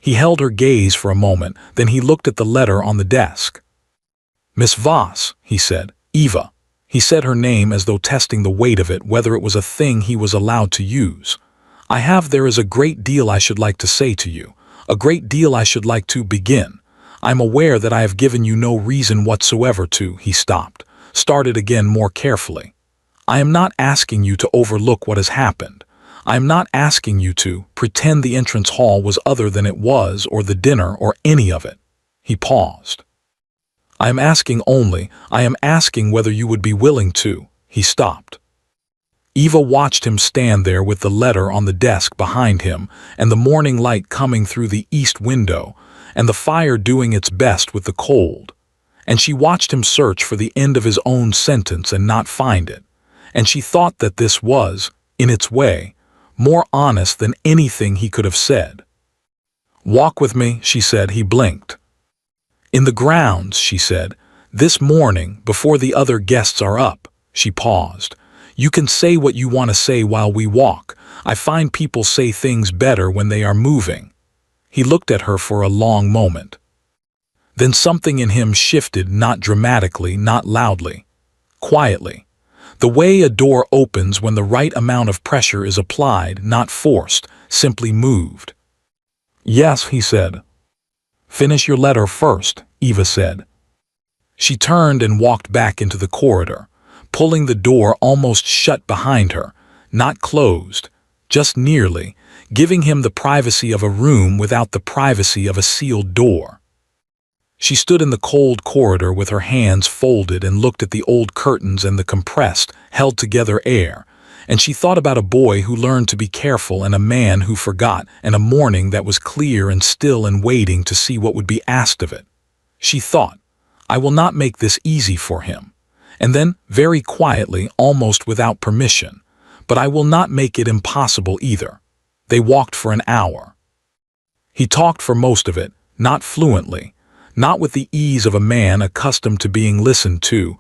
He held her gaze for a moment, then he looked at the letter on the desk. "Miss Voss," he said. "Eva." He said her name as though testing the weight of it, whether it was a thing he was allowed to use. There is a great deal I should like to say to you, a great deal I should like to begin. I'm aware that I have given you no reason whatsoever to." He stopped, started again more carefully. "I am not asking you to overlook what has happened. I am not asking you to pretend the entrance hall was other than it was, or the dinner, or any of it." He paused. I am asking whether you would be willing to." He stopped. Eva watched him stand there with the letter on the desk behind him, and the morning light coming through the east window, and the fire doing its best with the cold. And she watched him search for the end of his own sentence and not find it. And she thought that this was, in its way, more honest than anything he could have said. "Walk with me," she said. He blinked. "In the grounds," she said. "This morning, before the other guests are up." She paused. "You can say what you want to say while we walk. I find people say things better when they are moving." He looked at her for a long moment. Then something in him shifted, not dramatically, not loudly, quietly. The way a door opens when the right amount of pressure is applied, not forced, simply moved. "Yes," he said. "Finish your letter first," Eva said. She turned and walked back into the corridor, pulling the door almost shut behind her, not closed, just nearly, giving him the privacy of a room without the privacy of a sealed door. She stood in the cold corridor with her hands folded and looked at the old curtains and the compressed, held-together air, and she thought about a boy who learned to be careful and a man who forgot, and a morning that was clear and still and waiting to see what would be asked of it. She thought, "I will not make this easy for him." And then, very quietly, almost without permission, "But I will not make it impossible either." They walked for an hour. He talked for most of it, not fluently, not with the ease of a man accustomed to being listened to,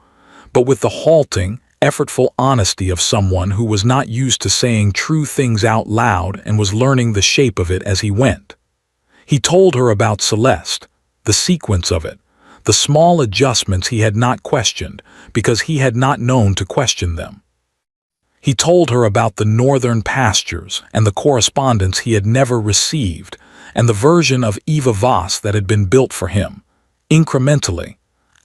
but with the halting, effortful honesty of someone who was not used to saying true things out loud and was learning the shape of it as he went. He told her about Celeste, the sequence of it, the small adjustments he had not questioned because he had not known to question them. He told her about the northern pastures and the correspondence he had never received and the version of Eva Voss that had been built for him, incrementally,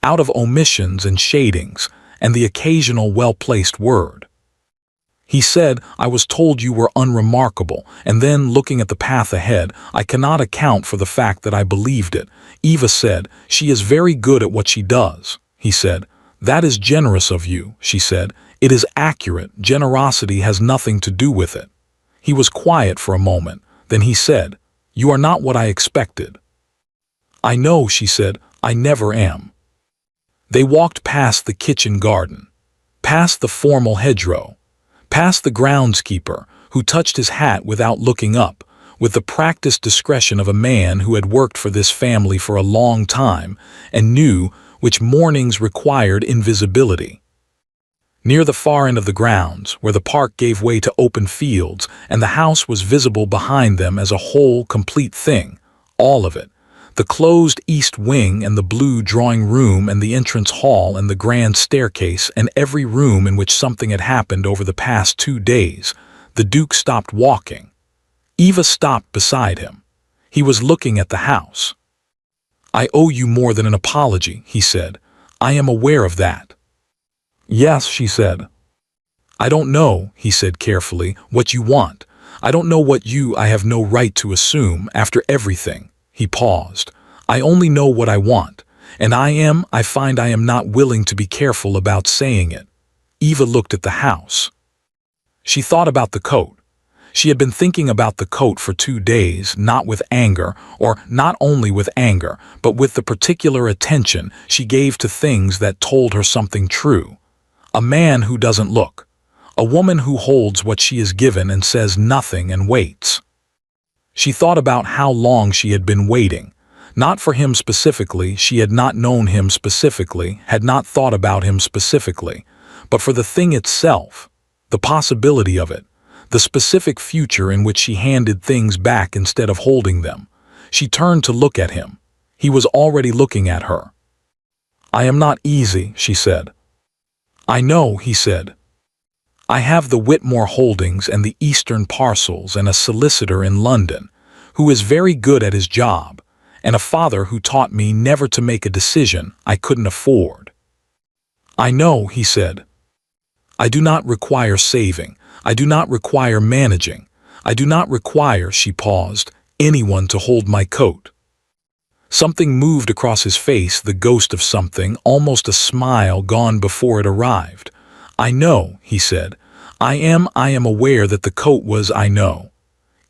out of omissions and shadings and the occasional well-placed word. He said, "I was told you were unremarkable," and then, looking at the path ahead, "I cannot account for the fact that I believed it." Eva said, "She is very good at what she does." He said, "That is generous of you," she said. "It is accurate. Generosity has nothing to do with it." He was quiet for a moment. Then he said, "You are not what I expected." "I know," she said. "I never am." They walked past the kitchen garden, past the formal hedgerow, past the groundskeeper, who touched his hat without looking up, with the practiced discretion of a man who had worked for this family for a long time and knew which mornings required invisibility. Near the far end of the grounds, where the park gave way to open fields and the house was visible behind them as a whole, complete thing, all of it, the closed east wing and the blue drawing room and the entrance hall and the grand staircase and every room in which something had happened over the past 2 days, the Duke stopped walking. Eva stopped beside him. He was looking at the house. "I owe you more than an apology," he said. "I am aware of that." "Yes," she said. "I don't know," he said carefully, "what you want. I don't know what I have no right to assume after everything." He paused. "I only know what I want, and I find I am not willing to be careful about saying it." Eva looked at the house. She thought about the coat. She had been thinking about the coat for 2 days, not with anger, or not only with anger, but with the particular attention she gave to things that told her something true. A man who doesn't look. A woman who holds what she is given and says nothing and waits. She thought about how long she had been waiting. Not for him specifically, she had not known him specifically, had not thought about him specifically, but for the thing itself, the possibility of it, the specific future in which she handed things back instead of holding them. She turned to look at him. He was already looking at her. "I am not easy," she said. "I know," he said. "I have the Whitmore holdings and the Eastern parcels and a solicitor in London who is very good at his job, and a father who taught me never to make a decision I couldn't afford." "I know," he said. "I do not require saving. I do not require managing. I do not require," she paused, "anyone to hold my coat." Something moved across his face, the ghost of something, almost a smile gone before it arrived. "I know," he said. I am aware that the coat was, I know."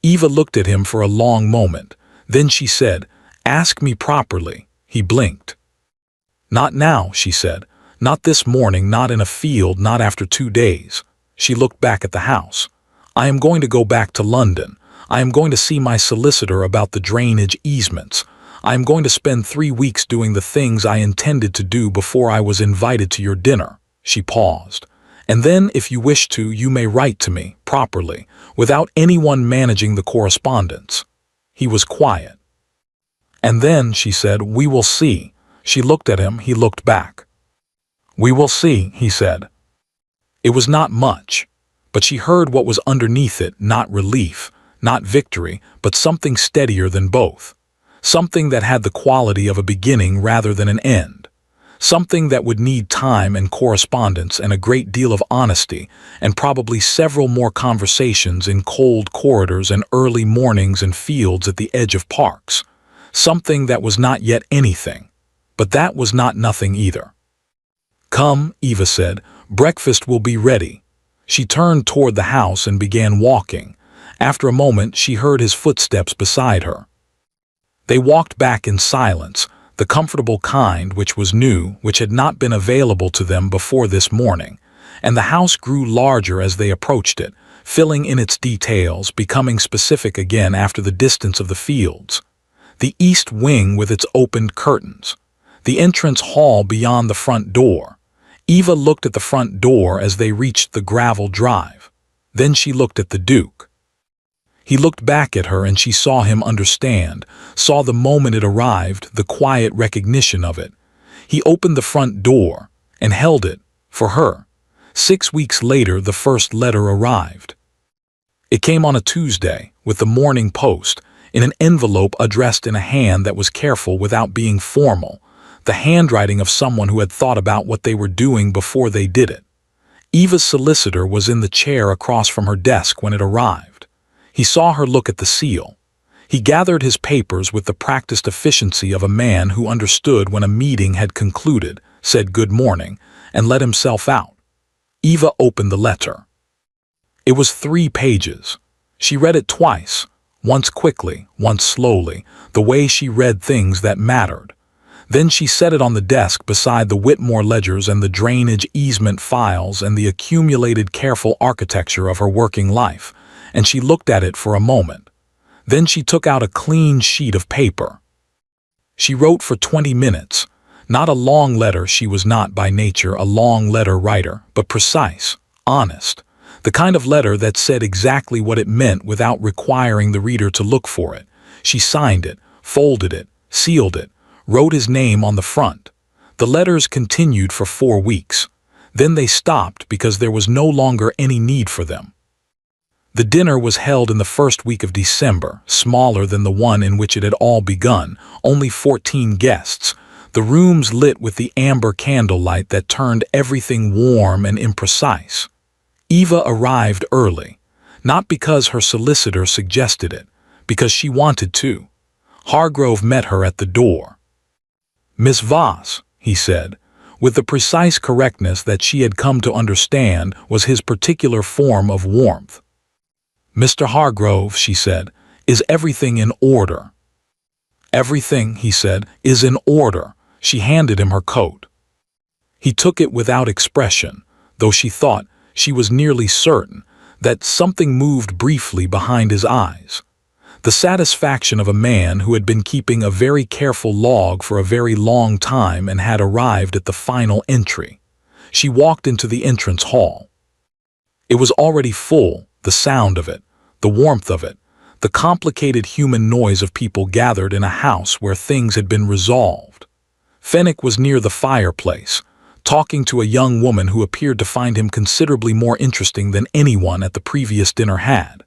Eva looked at him for a long moment. Then she said, "Ask me properly." He blinked. "Not now," she said. "Not this morning, not in a field, not after 2 days." She looked back at the house. "I am going to go back to London. I am going to see my solicitor about the drainage easements. I am going to spend 3 weeks doing the things I intended to do before I was invited to your dinner." She paused. "And then, if you wish to, you may write to me, properly, without anyone managing the correspondence." He was quiet. "And then," she said, "we will see. She looked at him, he looked back. "We will see," he said. It was not much, but she heard what was underneath it, not relief, not victory, but something steadier than both. Something that had the quality of a beginning rather than an end. Something that would need time and correspondence and a great deal of honesty, and probably several more conversations in cold corridors and early mornings in fields at the edge of parks. Something that was not yet anything, but that was not nothing either. "Come," Eva said, "breakfast will be ready." She turned toward the house and began walking. After a moment, she heard his footsteps beside her. They walked back in silence, the comfortable kind which was new, which had not been available to them before this morning, and the house grew larger as they approached it, filling in its details, becoming specific again after the distance of the fields. The east wing with its opened curtains. The entrance hall beyond the front door. Eva looked at the front door as they reached the gravel drive. Then she looked at the Duke. He looked back at her and she saw him understand, saw the moment it arrived, the quiet recognition of it. He opened the front door and held it for her. 6 weeks later, the first letter arrived. It came on a Tuesday with the Morning Post, in an envelope addressed in a hand that was careful without being formal, the handwriting of someone who had thought about what they were doing before they did it. Eva's solicitor was in the chair across from her desk when it arrived. He saw her look at the seal. He gathered his papers with the practiced efficiency of a man who understood when a meeting had concluded, said good morning, and let himself out. Eva opened the letter. It was 3 pages. She read it twice, once quickly, once slowly, the way she read things that mattered. Then she set it on the desk beside the Whitmore ledgers and the drainage easement files and the accumulated careful architecture of her working life, and she looked at it for a moment. Then she took out a clean sheet of paper. She wrote for 20 minutes. Not a long letter, she was not by nature a long letter writer, but precise, honest. The kind of letter that said exactly what it meant without requiring the reader to look for it. She signed it, folded it, sealed it, wrote his name on the front. The letters continued for 4 weeks. Then they stopped because there was no longer any need for them. The dinner was held in the first week of December, smaller than the one in which it had all begun, only 14 guests, the rooms lit with the amber candlelight that turned everything warm and imprecise. Eva arrived early, not because her solicitor suggested it, because she wanted to. Hargrove met her at the door. "Miss Voss," he said, with the precise correctness that she had come to understand was his particular form of warmth. "Mr. Hargrove," she said, "is everything in order?" "Everything," he said, "is in order." She handed him her coat. He took it without expression, though she thought, she was nearly certain, that something moved briefly behind his eyes. The satisfaction of a man who had been keeping a very careful log for a very long time and had arrived at the final entry. She walked into the entrance hall. It was already full, the sound of it, the warmth of it, the complicated human noise of people gathered in a house where things had been resolved. Fenwick was near the fireplace, talking to a young woman who appeared to find him considerably more interesting than anyone at the previous dinner had.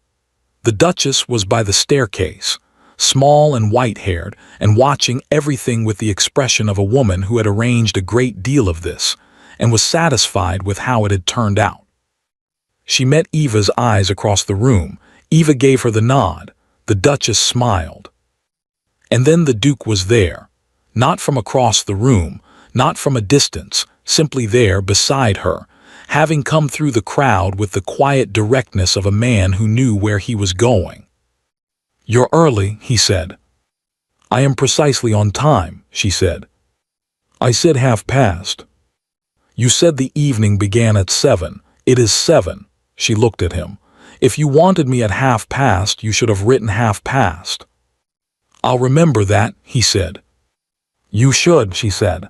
The Duchess was by the staircase, small and white-haired, and watching everything with the expression of a woman who had arranged a great deal of this, and was satisfied with how it had turned out. She met Eva's eyes across the room. Eva gave her the nod. The Duchess smiled. And then the Duke was there, not from across the room, not from a distance, simply there beside her, having come through the crowd with the quiet directness of a man who knew where he was going. "You're early," he said. "I am precisely on time," she said. "I said 1/2 past. "You said the evening began at 7. It is 7. She looked at him. "If you wanted me at 1/2 past, you should have written 1/2 past. "I'll remember that," he said. "You should," she said.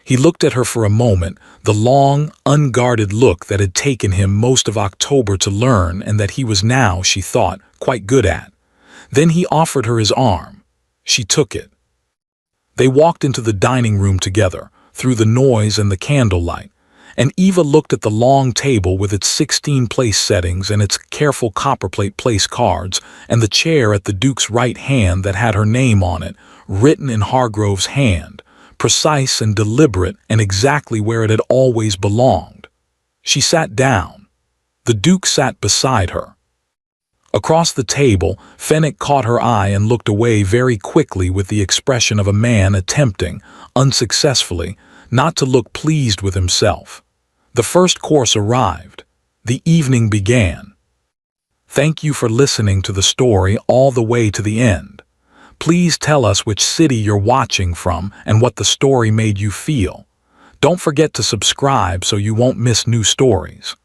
He looked at her for a moment, the long, unguarded look that had taken him most of October to learn and that he was now, she thought, quite good at. Then he offered her his arm. She took it. They walked into the dining room together, through the noise and the candlelight, and Eva looked at the long table with its 16 place settings and its careful copperplate place cards, and the chair at the Duke's right hand that had her name on it, written in Hargrove's hand, precise and deliberate and exactly where it had always belonged. She sat down. The Duke sat beside her. Across the table, Fenwick caught her eye and looked away very quickly with the expression of a man attempting, unsuccessfully, not to look pleased with himself. The first course arrived. The evening began. Thank you for listening to the story all the way to the end. Please tell us which city you're watching from and what the story made you feel. Don't forget to subscribe so you won't miss new stories.